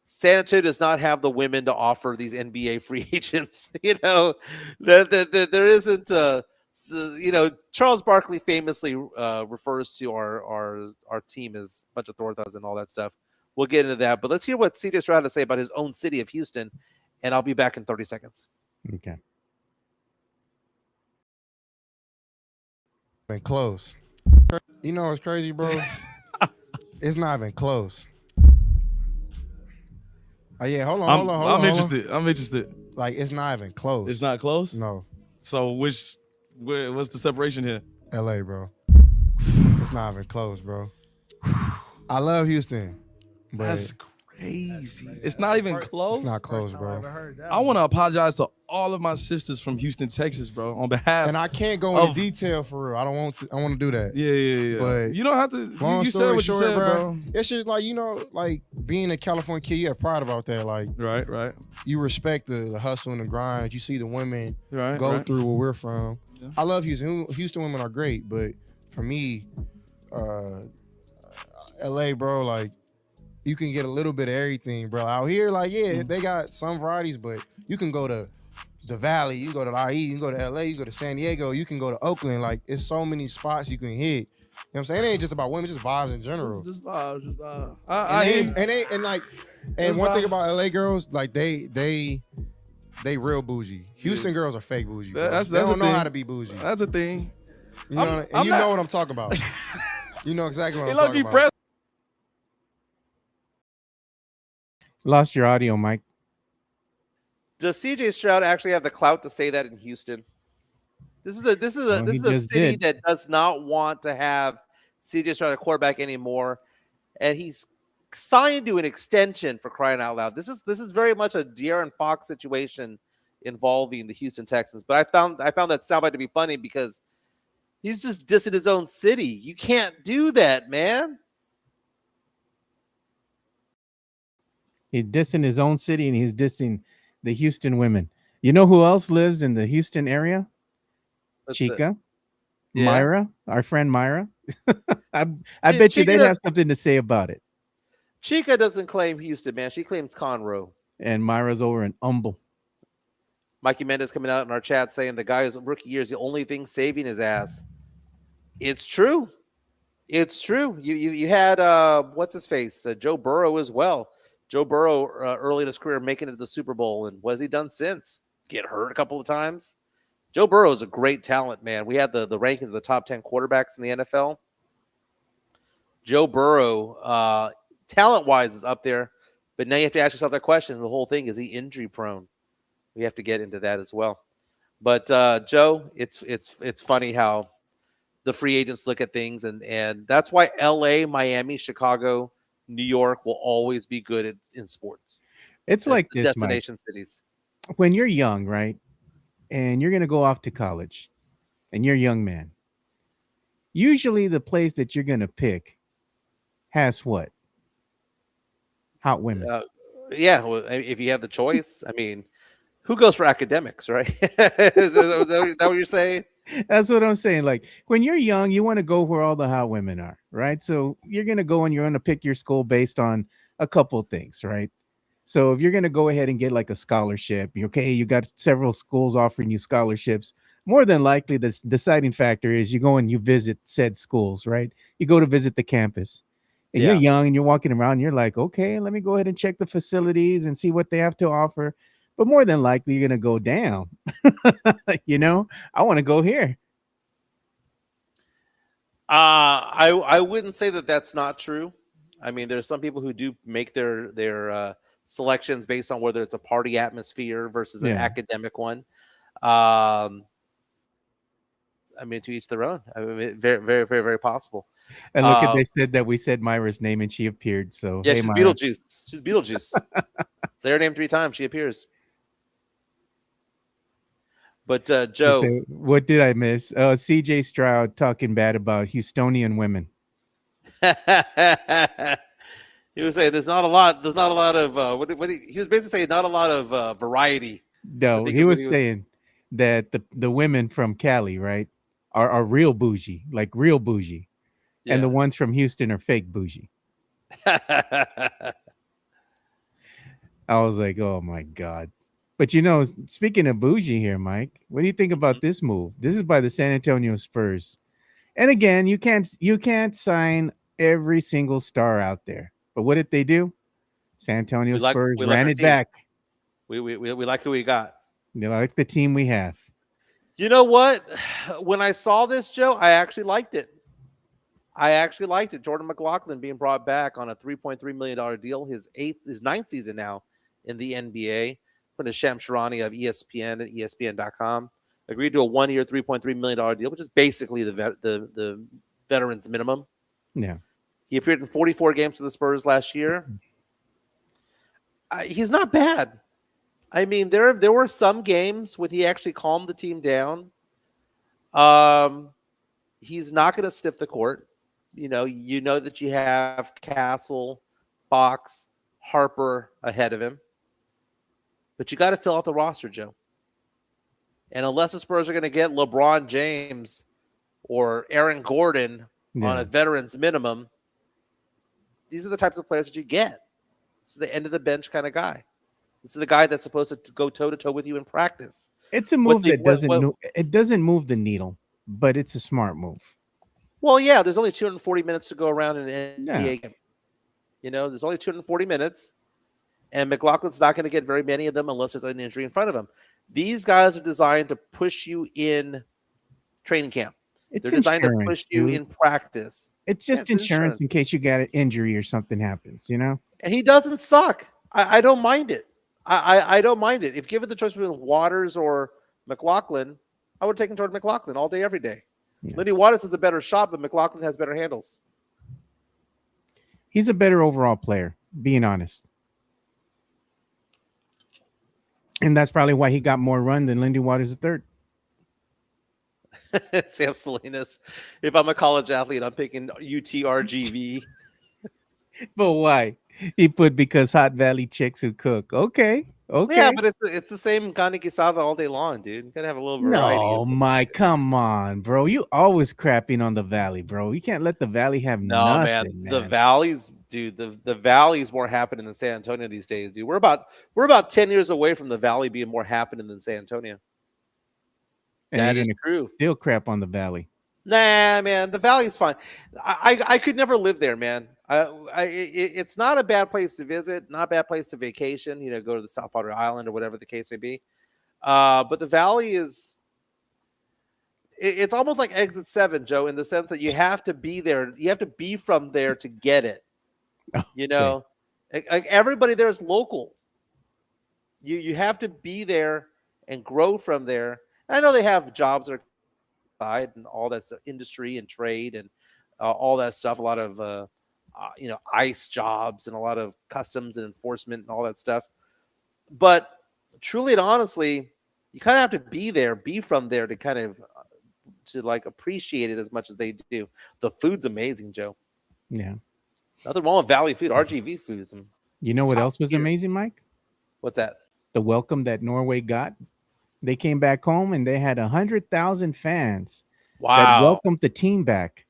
San Antonio does not have the women to offer these NBA free agents. There isn't. Charles Barkley famously refers to our team as a bunch of tortas and all that stuff. We'll get into that, but let's hear what CJ Stroud had to say about his own city of Houston, and I'll be back in 30 seconds. Okay. Been close. You know what's crazy, bro? It's not even close. Oh yeah, hold on. I'm interested. I'm interested. Like it's not even close. It's not close. No, So what's the separation here? LA, bro. It's not even close, bro. I love Houston, but That's crazy. It's not even close. it's not close, bro. I want to apologize to all of my sisters from Houston, Texas, bro, on behalf. And I can't go into detail for real. I don't want to. I want to do that. Yeah. But you don't have to. Long You said story what you short, said, bro. It's just like like being a California kid, you have pride about that. Like Right. you respect the hustle and the grind. You see the women Right. go right. through where we're from. Yeah. I love Houston. Houston women are great, but for me, LA, bro, like you can get a little bit of everything, bro. Out here, like they got some varieties, but you can go to the Valley, you can go to the IE, you can go to LA, you can go to San Diego, you can go to Oakland. Like it's so many spots you can hit. You know what I'm saying? It ain't just about women, just vibes in general. Just vibes. And one thing about LA girls, like they real bougie. Houston girls are fake bougie. Bro. That's they don't a know thing. how to be bougie. That's a thing. You know, I'm you not- know what I'm talking about. You know exactly what He I'm low talking key about. pressed. Lost your audio, Mike. Does CJ Stroud actually have the clout to say that in Houston? This is Well, he a just city did. that does not want to have CJ Stroud a quarterback anymore, and he's signed to an extension for crying out loud. This is very much a De'Aaron Fox situation involving the Houston Texans. But I found that soundbite to be funny because he's just dissing his own city. You can't do that, man. He's dissing his own city and he's dissing the Houston women. You know who else lives in the Houston area? That's Chica, Yeah. Myra, our friend Myra. I bet you Chica they'd does- have something to say about it. Chica doesn't claim Houston, man. She claims Conroe. And Myra's over in Humble. Mikey Mendez coming out in our chat saying the guy's rookie year is the only thing saving his ass. It's true. It's true. You had what's his face, Joe Burrow as well. Joe Burrow early in his career making it to the Super Bowl, and what has he done since? Get hurt a couple of times. Joe Burrow is a great talent, man. We had the rankings of the top 10 quarterbacks in the NFL. Joe Burrow, talent wise, is up there, but now you have to ask yourself that question: the whole thing, is he injury prone? We have to get into that as well. But Joe, it's funny how the free agents look at things, and that's why LA, Miami, Chicago, New York will always be good in sports. It's like the this, Mike. destination cities. When you're young, right? And you're going to go off to college and you're a young man. Usually the place that you're going to pick has what? Hot women. Yeah, well, if you have the choice, I mean, who goes for academics, right? is that what you're saying? That's what I'm saying. Like when you're young, you want to go where all the hot women are, right? So you're going to go and you're going to pick your school based on a couple of things, right? So if you're going to go ahead and get like a scholarship, okay, you got several schools offering you scholarships. More than likely, the deciding factor is you go and you visit said schools, right? You go to visit the campus. And Yeah. you're young and you're walking around, and you're like, okay, let me go ahead and check the facilities and see what they have to offer. But more than likely, you're going to go down. I want to go here. I wouldn't say that that's not true. I mean, there's some people who do make their selections based on whether it's a party atmosphere versus an Yeah. academic one. I mean, to each their own. I mean, very, very, very, very possible. And look at Uh, they said that we said Myra's name and she appeared. So yeah, hey, she's Myra. Beetlejuice. She's Beetlejuice. Say her name 3 times, she appears. But They Joe, say, what did I miss? CJ Stroud talking bad about Houstonian women. he was saying there's not a lot. There's not a lot of he was basically saying not a lot of variety. I No, think he is what was he was. saying that the women from Cali, right, are real bougie, like real bougie, and the Yeah. ones from Houston are fake bougie. I was like, oh my god. But speaking of bougie here, Mike, what do you think about this move? This is by the San Antonio Spurs. And again, you can't sign every single star out there. But what did they do? San Antonio Spurs we like ran our it team. back. We like who we got. They like the team we have. You know what? When I saw this, Joe, I actually liked it. I actually liked it. Jordan McLaughlin being brought back on a $3.3 million deal, his ninth season now in the NBA. From the Sham Sharani of ESPN and ESPN.com. Agreed to a 1-year, $3.3 million deal, which is basically the veterans minimum. Yeah. He appeared in 44 games for the Spurs last year. He's not bad. I mean, there were some games when he actually calmed the team down. He's not going to stiff the court. You know that you have Castle, Fox, Harper ahead of him, but you got to fill out the roster, Joe. And unless the Spurs are going to get LeBron James or Aaron Gordon on Yeah. a veterans minimum, these are the types of players that you get. This is the end of the bench kind of guy. This is the guy that's supposed to go toe to toe with you in practice. It's a What move they that it doesn't move the needle, but it's a smart move. Well, yeah, there's only 240 minutes to go around in an Yeah. NBA game. There's only 240 minutes, and McLaughlin's not going to get very many of them unless there's an injury in front of him. These guys are designed to push you in training camp. It's They're designed to push insurance, you dude. in practice. It's Yeah, just insurance in case you got an injury or something happens, And he doesn't suck. I don't mind it. I don't mind it. If given the choice between Waters or McLaughlin, I would take him toward McLaughlin all day, every day. Yeah. Lindy Waters has a better shot, but McLaughlin has better handles. He's a better overall player, being honest. And that's probably why he got more run than Lindy Waters III. Sam Salinas. If I'm a college athlete, I'm picking UTRGV. But why? He put because Hot Valley chicks who cook. Okay. Yeah, but it's the same carne quesada all day long, dude. You gotta have a little variety. No, Mike, come on, bro. You always crapping on the Valley, bro. You can't let the Valley have No, nothing, man. The valleys, dude. The valley's more happening than San Antonio these days, dude. We're about 10 years away from the valley being more happening than San Antonio. And That you're is gonna true. still crap on the Valley. Nah, man, the valley's fine. I could never live there, man. It's not a bad place to visit, not a bad place to vacation. Go to the South Padre Island or whatever the case may be. But the valley it's almost like Exit 7, Joe, in the sense that you have to be there. You have to be from there to get it. Like everybody there is local. You have to be there and grow from there. I know they have jobs that are side and all that stuff, industry and trade and all that stuff. A lot of ICE jobs and a lot of customs and enforcement and all that stuff. But truly and honestly, you kind of have to be there, be from there to kind of to like appreciate it as much as they do. The food's amazing, Joe. Yeah. Nothing wrong with Valley food. RGV food is. You know what top else was tier. amazing, Mike? What's that? The welcome that Norway got. They came back home and they had 100,000 fans that Wow. welcomed the team back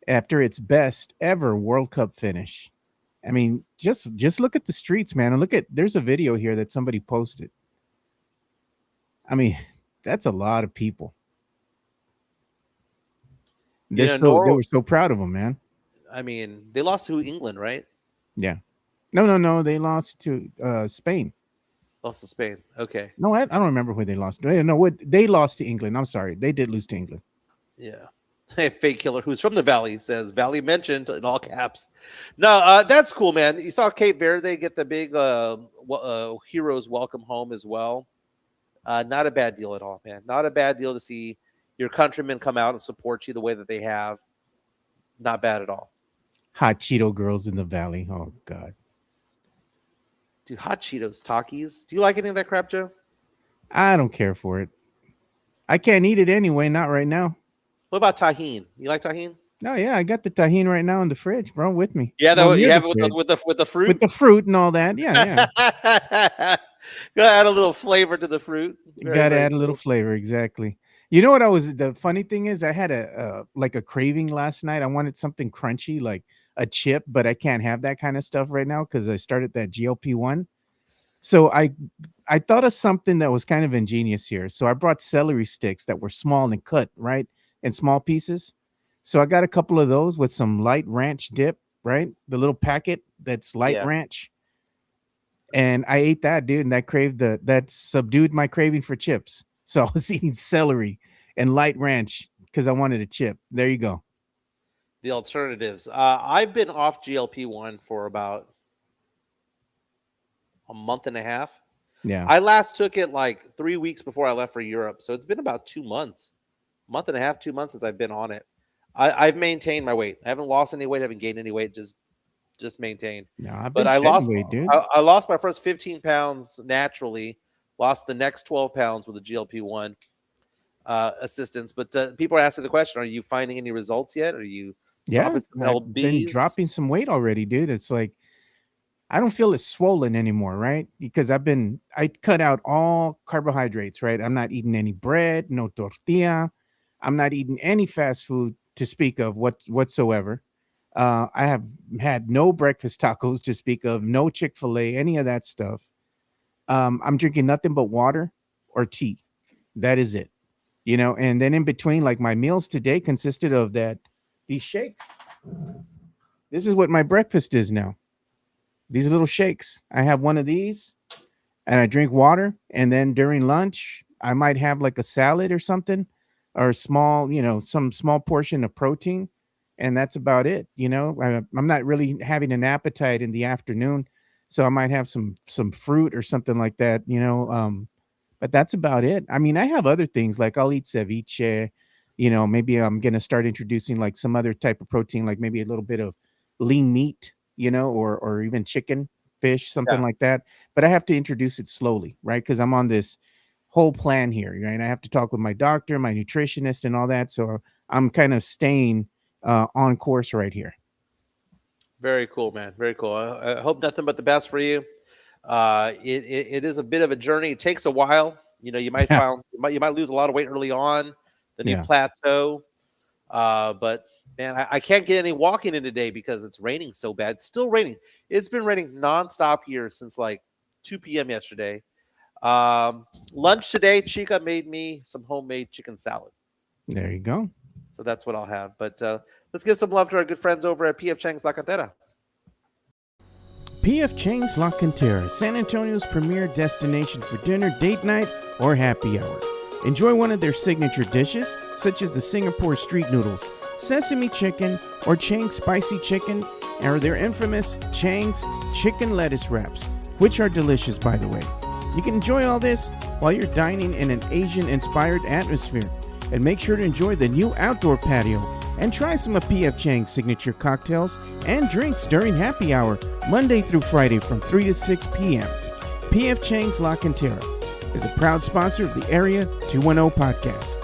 after its best ever World Cup finish. I mean, just look at the streets, man, and there's a video here that somebody posted. I mean, that's a lot of people. They were so proud of them, man. I mean, they lost to England, right? Yeah. No. They lost to Spain. Lost to Spain. Okay. No, I don't remember where they lost. No, what they lost to England. I'm sorry, they did lose to England. Yeah. Fake killer who's from the Valley says Valley mentioned in all caps. No, that's cool, man. You saw Cape Verde get the big heroes welcome home as well. Not a bad deal at all, man. Not a bad deal to see your countrymen come out and support you the way that they have. Not bad at all. Hot Cheeto girls in the valley. Oh God, Dude, hot Cheetos, Takis. Do you like any of that crap, Joe? I don't care for it. I can't eat it anyway. Not right now. What about tahine? You like tahine? No, yeah, I got the tahine right now in the fridge, bro, with me. Yeah, Well, that you near the have it with fridge. the fruit. With the fruit and all that. Yeah, yeah. Gotta add a little flavor to the fruit. Very, Got to very add a little cool. flavor, exactly. You know what I was? The funny thing is, I had like a craving last night. I wanted something crunchy, like a chip, but I can't have that kind of stuff right now because I started that GLP-1. So I thought of something that was kind of ingenious here. So I brought celery sticks that were small and cut right in small pieces. So I got a couple of those with some light ranch dip, right? The little packet that's light Yeah. ranch. And I ate that, dude, and that subdued my craving for chips. So I was eating celery and light ranch because I wanted a chip. There you go. The alternatives. I've been off GLP-1 for about a month and a half. Yeah. I last took it like 3 weeks before I left for Europe, so it's been about 2 months, month and a half, 2 months since I've been on it. I've maintained my weight. I haven't lost any weight. I haven't gained any weight. Just maintained. No, I've But been I shedding lost. weight, dude. I lost my first 15 pounds naturally. Lost the next 12 pounds with the GLP-1 assistance. But people are asking the question: are you finding any results yet? Are you Yeah, dropping some I've been dropping lbs? some weight already, dude. It's like I don't feel as swollen anymore, right? Because I cut out all carbohydrates, right? I'm not eating any bread, no tortilla. I'm not eating any fast food to speak of whatsoever. I have had no breakfast tacos to speak of, no Chick-fil-A, any of that stuff. I'm drinking nothing but water or tea. That is it. And then in between, like my meals today consisted of these shakes. This is what my breakfast is now. These little shakes. I have one of these and I drink water. And then during lunch, I might have like a salad or something or small, some small portion of protein. And that's about it. I'm not really having an appetite in the afternoon. So I might have some fruit or something like that, but that's about it. I mean, I have other things like I'll eat ceviche, maybe I'm going to start introducing like some other type of protein, like maybe a little bit of lean meat, or even chicken, fish, something Yeah, like that. But I have to introduce it slowly, right? Because I'm on this whole plan here, right? I have to talk with my doctor, my nutritionist, and all that. So I'm kind of staying on course right here. very cool, man. Very cool. I hope nothing but the best for you. It is a bit of a journey. It takes a while. You might Yeah, find you might lose a lot of weight early on, then you yeah. plateau. But man, I can't get any walking in today because it's raining so bad. It's still raining. It's been raining nonstop here since like 2 p.m. yesterday. Lunch today, Chica made me some homemade chicken salad. There you go. So that's what I'll have. But let's give some love to our good friends over at PF Chang's La Cantera. PF Chang's La Cantera, San Antonio's premier destination for dinner, date night, or happy hour. Enjoy one of their signature dishes, such as the Singapore street noodles, sesame chicken, or Chang's spicy chicken, or their infamous Chang's chicken lettuce wraps, which are delicious, by the way. You can enjoy all this while you're dining in an Asian-inspired atmosphere. And make sure to enjoy the new outdoor patio and try some of PF Chang's signature cocktails and drinks during happy hour, Monday through Friday from 3 to 6 p.m. PF Chang's La Cantera is a proud sponsor of the Area 210 podcast.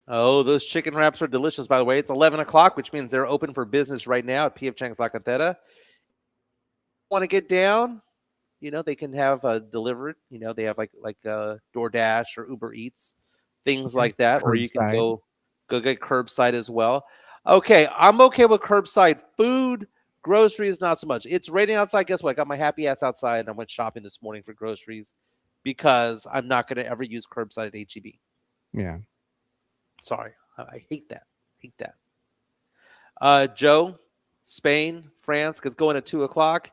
Oh, those chicken wraps are delicious, by the way. It's 11 o'clock, which means they're open for business right now at PF Chang's La Cantera. Want to get down? They can have delivered. They have like DoorDash or Uber Eats, things like that, or you can Curbside. go get curbside as well. Okay, I'm okay with curbside food. Groceries, not so much. It's raining outside. Guess what? I got my happy ass outside and I went shopping this morning for groceries because I'm not going to ever use curbside at HEB. Yeah. Sorry, I hate that. Hate that. Joe, Spain, France, it's going at 2 o'clock.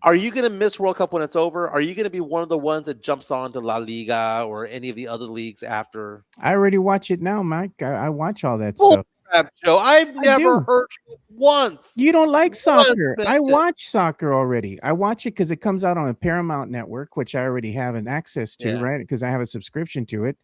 Are you going to miss World Cup when it's over? Are you going to be one of the ones that jumps on to La Liga or any of the other leagues after? I already watch it now, Mike. I watch all that Bull stuff. crap, Joe. I've never do. heard you once. You don't like Once soccer. I mention. watch soccer already. I watch it because it comes out on a Paramount network, which I already have an access to, Yeah. right? Because I have a subscription to it.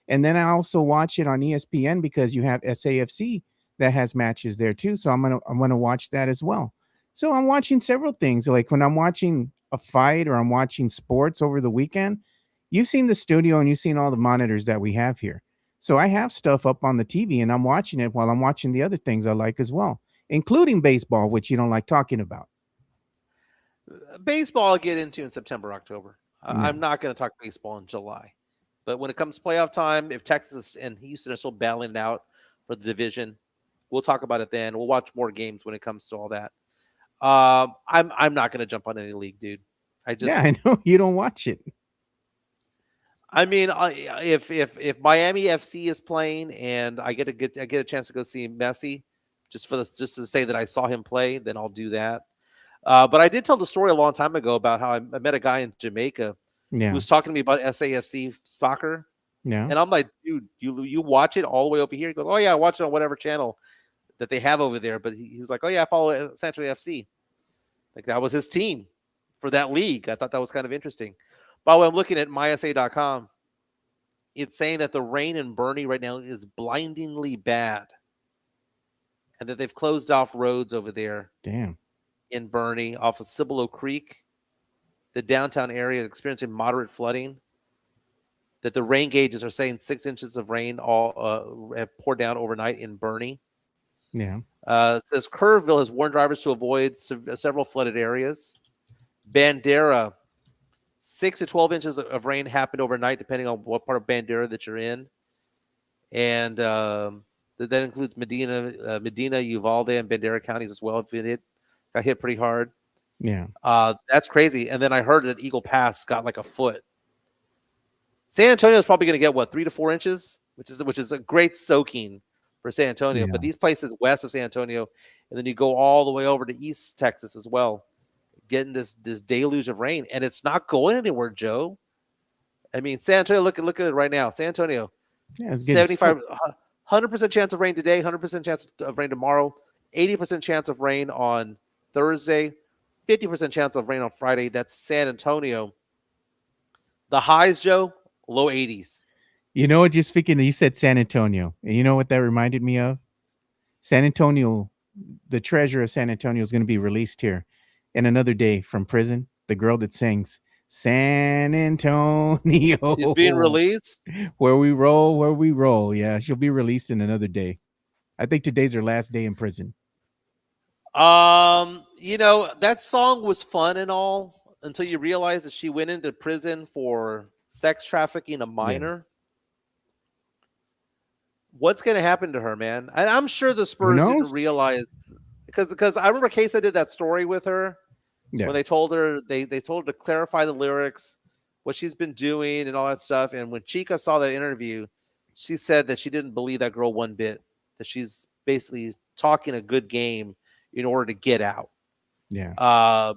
And then I also watch it on ESPN because you have SAFC that has matches there too. So I'm gonna watch that as well. So I'm watching several things. Like when I'm watching a fight or I'm watching sports over the weekend, you've seen the studio and you've seen all the monitors that we have here. So I have stuff up on the TV and I'm watching it while I'm watching the other things I like as well, including baseball, which you don't like talking about. Baseball, I'll get into in September, October. Yeah. I'm not going to talk baseball in July. But when it comes to playoff time, if Texas and Houston are still battling it out for the division, we'll talk about it then. We'll watch more games when it comes to all that. I'm not going to jump on any league, dude. I Yeah, I just, know you don't watch it. I mean, if Miami FC is playing and I get a chance to go see Messi, just to say that I saw him play, then I'll do that. But I did tell the story a long time ago about how I met a guy in Jamaica who Yeah. was talking to me about SAFC soccer, Yeah. and I'm like, dude, you watch it all the way over here? He goes, oh yeah, I watch it on whatever channel that they have over there. But he was like, oh yeah, I follow San Antonio FC. Like that was his team for that league. I thought that was kind of interesting. By the way, I'm looking at mysa.com. It's saying that the rain in Bernie right now is blindingly bad, and that they've closed off roads over there Damn. in Bernie off of Cibolo Creek. The downtown area is experiencing moderate flooding. That the rain gauges are saying 6 inches of rain all have poured down overnight in Bernie. Yeah. It says Kerrville has warned drivers to avoid several flooded areas. Bandera, 6 to 12 inches of rain happened overnight, depending on what part of Bandera that you're in, and that includes Medina, Uvalde, and Bandera counties as well. Got hit pretty hard. Yeah. That's crazy. And then I heard that Eagle Pass got like a foot. San Antonio is probably going to get what 3 to 4 inches, which is a great soaking for San Antonio. Yeah. But these places west of San Antonio, and then you go all the way over to East Texas as well, getting this deluge of rain, and it's not going anywhere, Joe. I mean, San Antonio, look at it right now. San Antonio, Yeah. It's getting 75, 100% chance of rain today, 100% chance of rain tomorrow, 80% chance of rain on Thursday, 50% chance of rain on Friday. That's San Antonio. The highs, Joe, low 80s. You know what? Just speaking, you said San Antonio, and you know what that reminded me of? San Antonio, the treasure of San Antonio is going to be released here in another day from prison. The girl that sings San Antonio, He's being released. where we roll, where we roll. Yeah, she'll be released in another day. I think today's her last day in prison. That song was fun and all until you realize that she went into prison for sex trafficking a minor. What's going to happen to her, man? And I'm sure the Who Spurs didn't knows? realize because I remember Case, I did that story with her Yeah. when they told her they told her to clarify the lyrics, what she's been doing and all that stuff. And when Chica saw that interview, she said that she didn't believe that girl one bit, that she's basically talking a good game in order to get out. Yeah.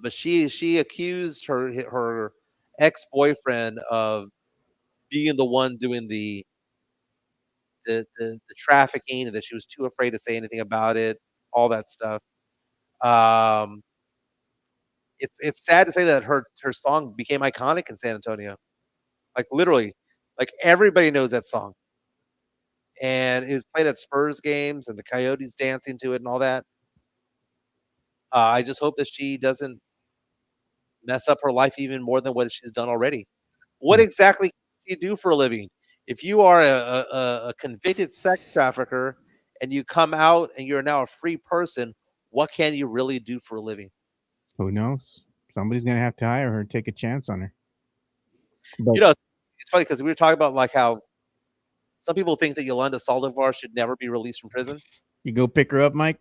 But she accused her ex-boyfriend of being the one doing the trafficking, and that she was too afraid to say anything about it, all that stuff. Um, it's sad to say that her song became iconic in San Antonio. Like literally, like everybody knows that song. And it was played at Spurs games and the Coyotes dancing to it and all that. I just hope that she doesn't mess up her life even more than what she's done already. What Yeah. exactly can you do for a living? If you are a convicted sex trafficker and you come out and you're now a free person, what can you really do for a living? Who knows? Somebody's gonna have to hire her, take a chance on her. But You know, it's funny because we were talking about like how some people think that Yolanda Saldivar should never be released from prison. you go pick her up, Mike.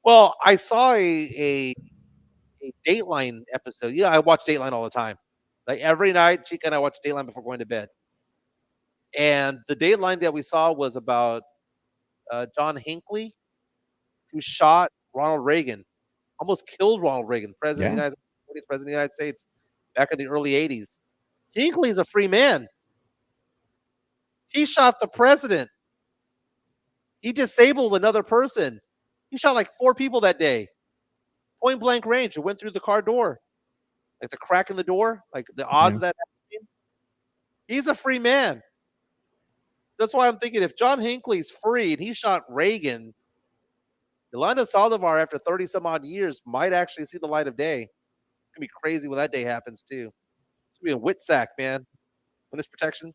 Well, I saw a Dateline episode. Yeah, I watch Dateline all the time. Like every night, Chica and I watch Dateline before going to bed. And the Dateline that we saw was about John Hinckley, who shot Ronald Reagan, almost killed Ronald Reagan, Yeah. President of the United States, back in the early '80s. Hinckley's a free man. He shot the president. He disabled another person. He shot like 4 people that day. Point blank range. It went through the car door. Like the crack in the door, like the odds Yeah. of that happening. He's a free man. That's why I'm thinking if John Hinckley's free and he shot Reagan, Yolanda Saldivar, after 30 some odd years, might actually see the light of day. It's gonna be crazy when that day happens too. It's gonna be a wit sack, man. Witness protection.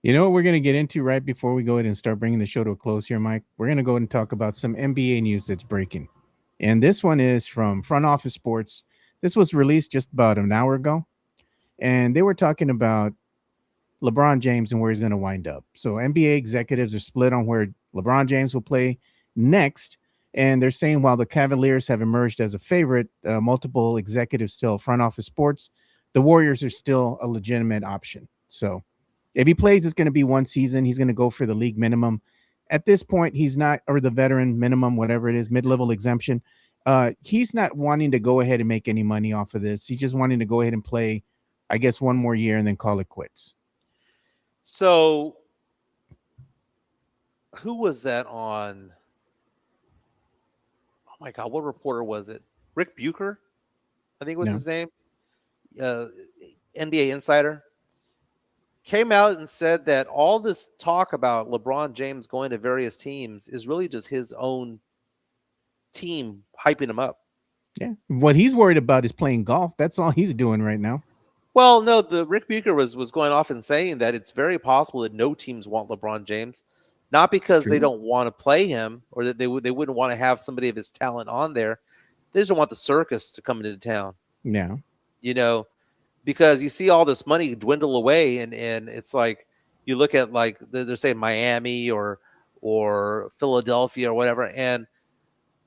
You know what we're going to get into right before we go ahead and start bringing the show to a close here, Mike? We're going to go ahead and talk about some NBA news that's breaking. And this one is from Front Office Sports. This was released just about an hour ago. And they were talking about LeBron James and where he's going to wind up. So NBA executives are split on where LeBron James will play next. And they're saying while the Cavaliers have emerged as a favorite, multiple executives tell Front Office Sports, the Warriors are still a legitimate option. So if he plays, it's going to be one season. He's going to go for the league minimum. At this point, he's not, or the veteran minimum, whatever it is, mid-level exemption. He's not wanting to go ahead and make any money off of this. He's just wanting to go ahead and play, I guess, one more year and then call it quits. So who was that on? Oh my God, what reporter was it? Rick Bucher, I think was No. his name. Uh, NBA insider came out and said that all this talk about LeBron James going to various teams is really just his own team hyping him up. Yeah. What he's worried about is playing golf. That's all he's doing right now. Well, no, the Rick Bucher was going off and saying that it's very possible that no teams want LeBron James, not because they True. don't want to play him or that they wouldn't want to have somebody of his talent on there. They just don't want the circus to come into town. Yeah. You know, because you see all this money dwindle away, and it's like you look at like they're saying Miami or Philadelphia or whatever, and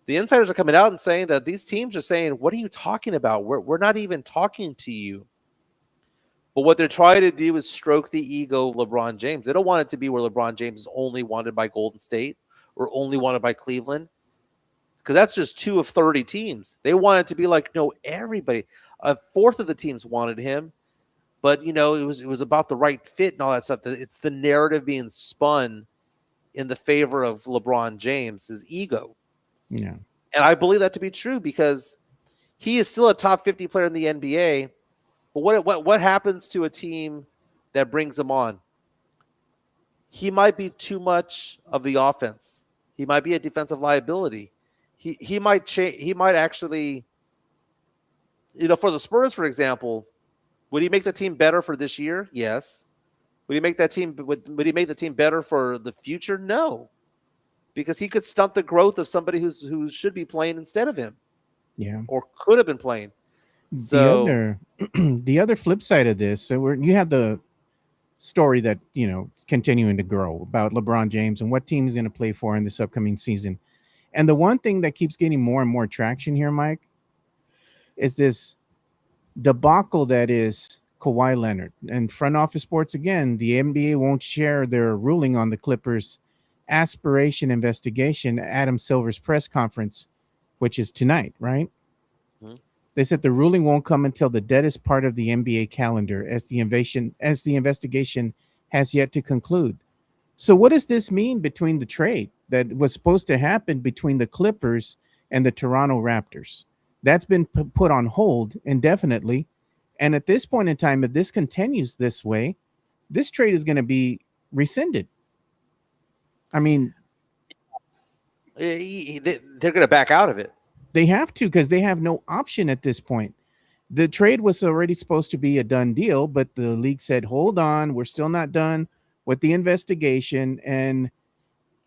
the insiders are coming out and saying that these teams are saying, "What are you talking about? We're not even talking to you." But what they're trying to do is stroke the ego of LeBron James. They don't want it to be where LeBron James is only wanted by Golden State or only wanted by Cleveland, because that's just 2 of 30 teams. They want it to be like, no, everybody. A fourth of the teams wanted him, but it was about the right fit and all that stuff. It's the narrative being spun in the favor of LeBron James's ego, Yeah. and I believe that to be true because he is still a top 50 player in the NBA. But what happens to a team that brings him on? He might be too much of the offense. He might be a defensive liability. He might he might actually, for the Spurs, for example, would he make the team better for this year? Yes. Would he make that team? Would he make the team better for the future? No, because he could stunt the growth of somebody who should be playing instead of him Yeah. or could have been playing. The So other the other flip side of this, so you have the story that, is continuing to grow about LeBron James and what team he's going to play for in this upcoming season. And the one thing that keeps getting more and more traction here, Mike, is this debacle that is Kawhi Leonard. And Front Office Sports, again, the NBA won't share their ruling on the Clippers' aspiration investigation at Adam Silver's press conference, which is tonight, right? Mhm. They said the ruling won't come until the deadest part of the NBA calendar as the investigation has yet to conclude. So what does this mean between the trade that was supposed to happen between the Clippers and the Toronto Raptors? That's been put on hold indefinitely. And at this point in time, if this continues this way, this trade is going to be rescinded. I mean, they're going to back out of it. they have to because they have no option at this point. The trade was already supposed to be a done deal, but the league said, hold on, we're still not done with the investigation. And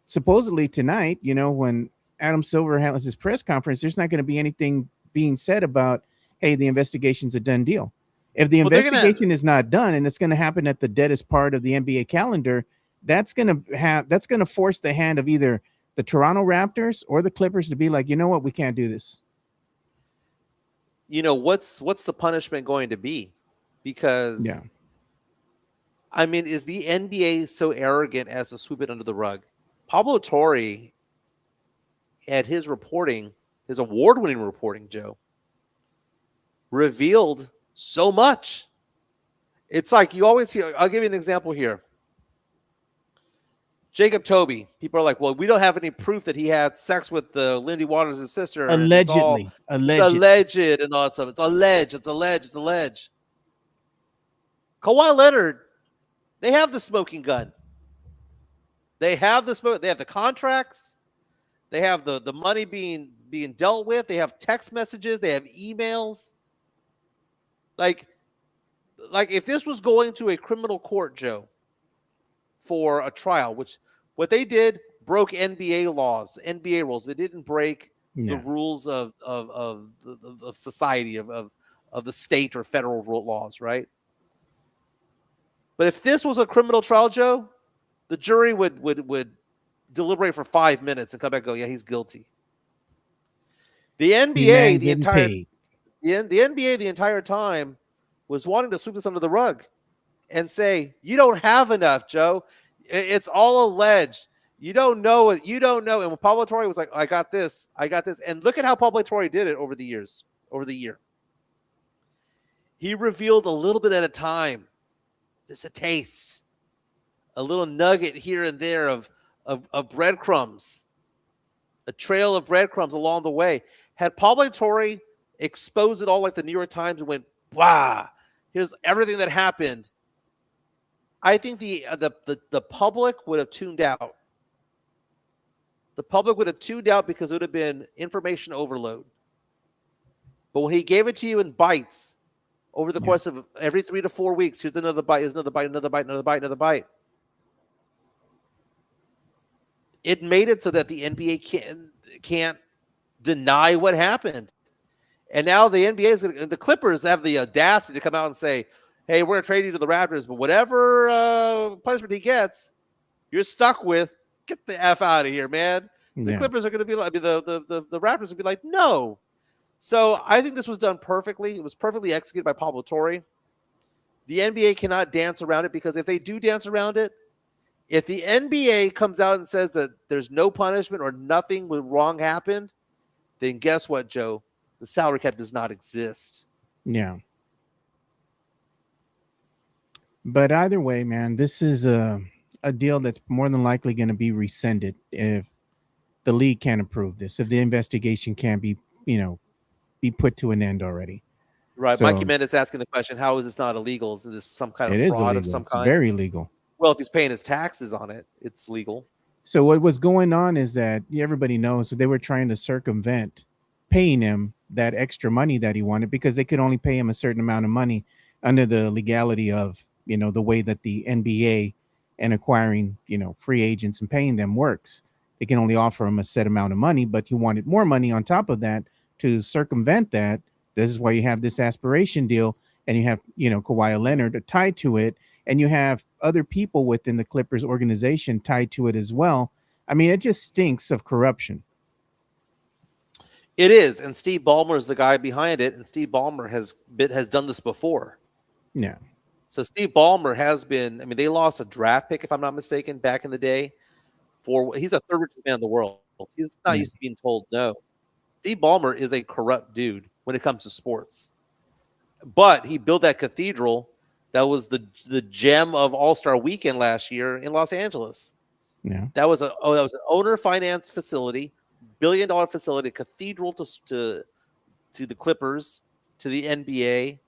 supposedly tonight, when Adam Silver has his press conference, there's not going to be anything being said about, hey, the investigation's a done deal. If the Well, they're gonna. investigation is not done and it's going to happen at the deadest part of the NBA calendar, that's going to force the hand of either the Toronto Raptors or the Clippers to be like, you know what, we can't do this. What's the punishment going to be? Because Yeah. I mean, is the NBA so arrogant as to sweep it under the rug? Pablo Torre, at his reporting, his award-winning reporting, Joe, revealed so much. It's like you always hear. I'll give you an example here. Jacob Toby. People are like, well, we don't have any proof that he had sex with Lindy Waters' sister. And Allegedly. it's alleged and all that stuff. It's alleged. It's alleged. It's alleged. Kawhi Leonard, they have the smoking gun. They have the smoke. They have the contracts. They have the money being dealt with. They have text messages. They have emails. Like if this was going to a criminal court, Joe, for a trial, which what they did broke NBA laws, NBA rules, but didn't break the rules of society, of the state or federal laws, right? But if this was a criminal trial, Joe, the jury would deliberate for 5 minutes and come back and go, yeah, he's guilty. The NBA, the NBA the entire time was wanting to sweep this under the rug and say, you don't have enough, Joe. It's all alleged. You don't know it. You don't know. And when Pablo Torre was like, I got this. And look at how Pablo Torre did it over the year. He revealed a little bit at a time, just a taste, a little nugget here and there of breadcrumbs, a trail of breadcrumbs along the way. Had Pablo Torre exposed it all like the New York Times and went, wow, here's everything that happened, I think the public would have tuned out. The public would have tuned out because it would have been information overload. But when he gave it to you in bites over the course of every 3 to 4 weeks, here's another bite, here's another bite, another bite, another bite, another bite. It made it so that the NBA can't deny what happened. And now the NBA the Clippers have the audacity to come out and say, hey, we're going to trade you to the Raptors, but whatever punishment he gets, you're stuck with. Get the F out of here, man. The Clippers are going to be like, the Raptors will be like, no. So I think this was done perfectly. It was perfectly executed by Pablo Torre. The NBA cannot dance around it, because if they do dance around it, if the NBA comes out and says that there's no punishment or nothing wrong happened, then guess what, Joe? The salary cap does not exist. Yeah. But either way, man, this is a deal that's more than likely going to be rescinded if the league can't approve this, if the investigation can't be put to an end already. Right. So, Mikey Mendez asking the question, how is this not illegal? Is this some kind of fraud of some kind? It's very legal. Well, if he's paying his taxes on it, it's legal. So what was going on is that everybody knows, so they were trying to circumvent paying him that extra money that he wanted, because they could only pay him a certain amount of money under the legality of, the way that the NBA and acquiring, free agents and paying them works. They can only offer him a set amount of money, but he wanted more money on top of that to circumvent that. This is why you have this aspiration deal, and you have, Kawhi Leonard tied to it, and you have other people within the Clippers organization tied to it as well. I mean, it just stinks of corruption. It is, and Steve Ballmer is the guy behind it, and Steve Ballmer has done this before. Yeah. So Steve Ballmer has been. I mean, they lost a draft pick, if I'm not mistaken, back in the day. He's a third richest man in the world. He's not used to being told no. Steve Ballmer is a corrupt dude when it comes to sports, but he built that cathedral that was the gem of All-Star Weekend last year in Los Angeles. Yeah, that was an owner finance facility, $1 billion facility, cathedral to the Clippers, to the NBA,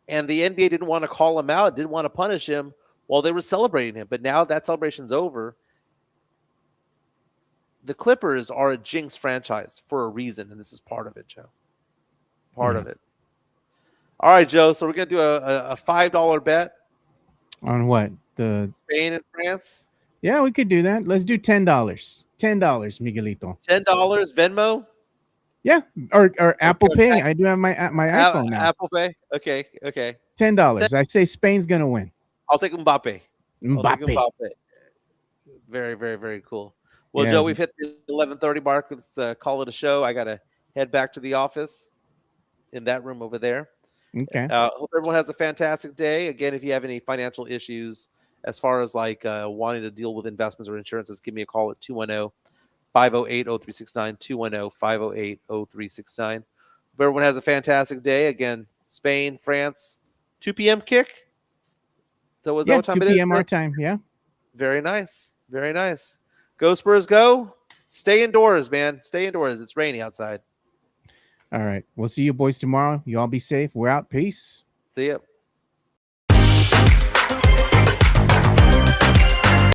and the NBA didn't want to call him out, didn't want to punish him while they were celebrating him. But now that celebration's over. The Clippers are a jinx franchise for a reason, and this is part of it, Joe. Part of it. All right, Joe. So we're gonna do a $5 bet on what? The Spain and France. Yeah, we could do that. Let's do $10. $10, Miguelito. $10 Venmo. Yeah, or Apple Pay. I do have my iPhone now. Apple Pay. Okay. $10. I say Spain's gonna win. I'll take Mbappe. Very, very, very cool. Well, yeah. Joe, we've hit the 11:30 mark. Let's call it a show. I gotta head back to the office in that room over there. Okay. Hope everyone has a fantastic day. Again, if you have any financial issues as far as like wanting to deal with investments or insurances, give me a call at 210-508-0369, 210-508-0369. Hope everyone has a fantastic day. Again, Spain, France, 2 p.m. kick. So was that what time 2 it is? p.m. our time, yeah. Very nice. Very nice. Go Spurs, go. Stay indoors, man. Stay indoors. It's rainy outside. All right. We'll see you boys tomorrow. You all be safe. We're out. Peace. See ya.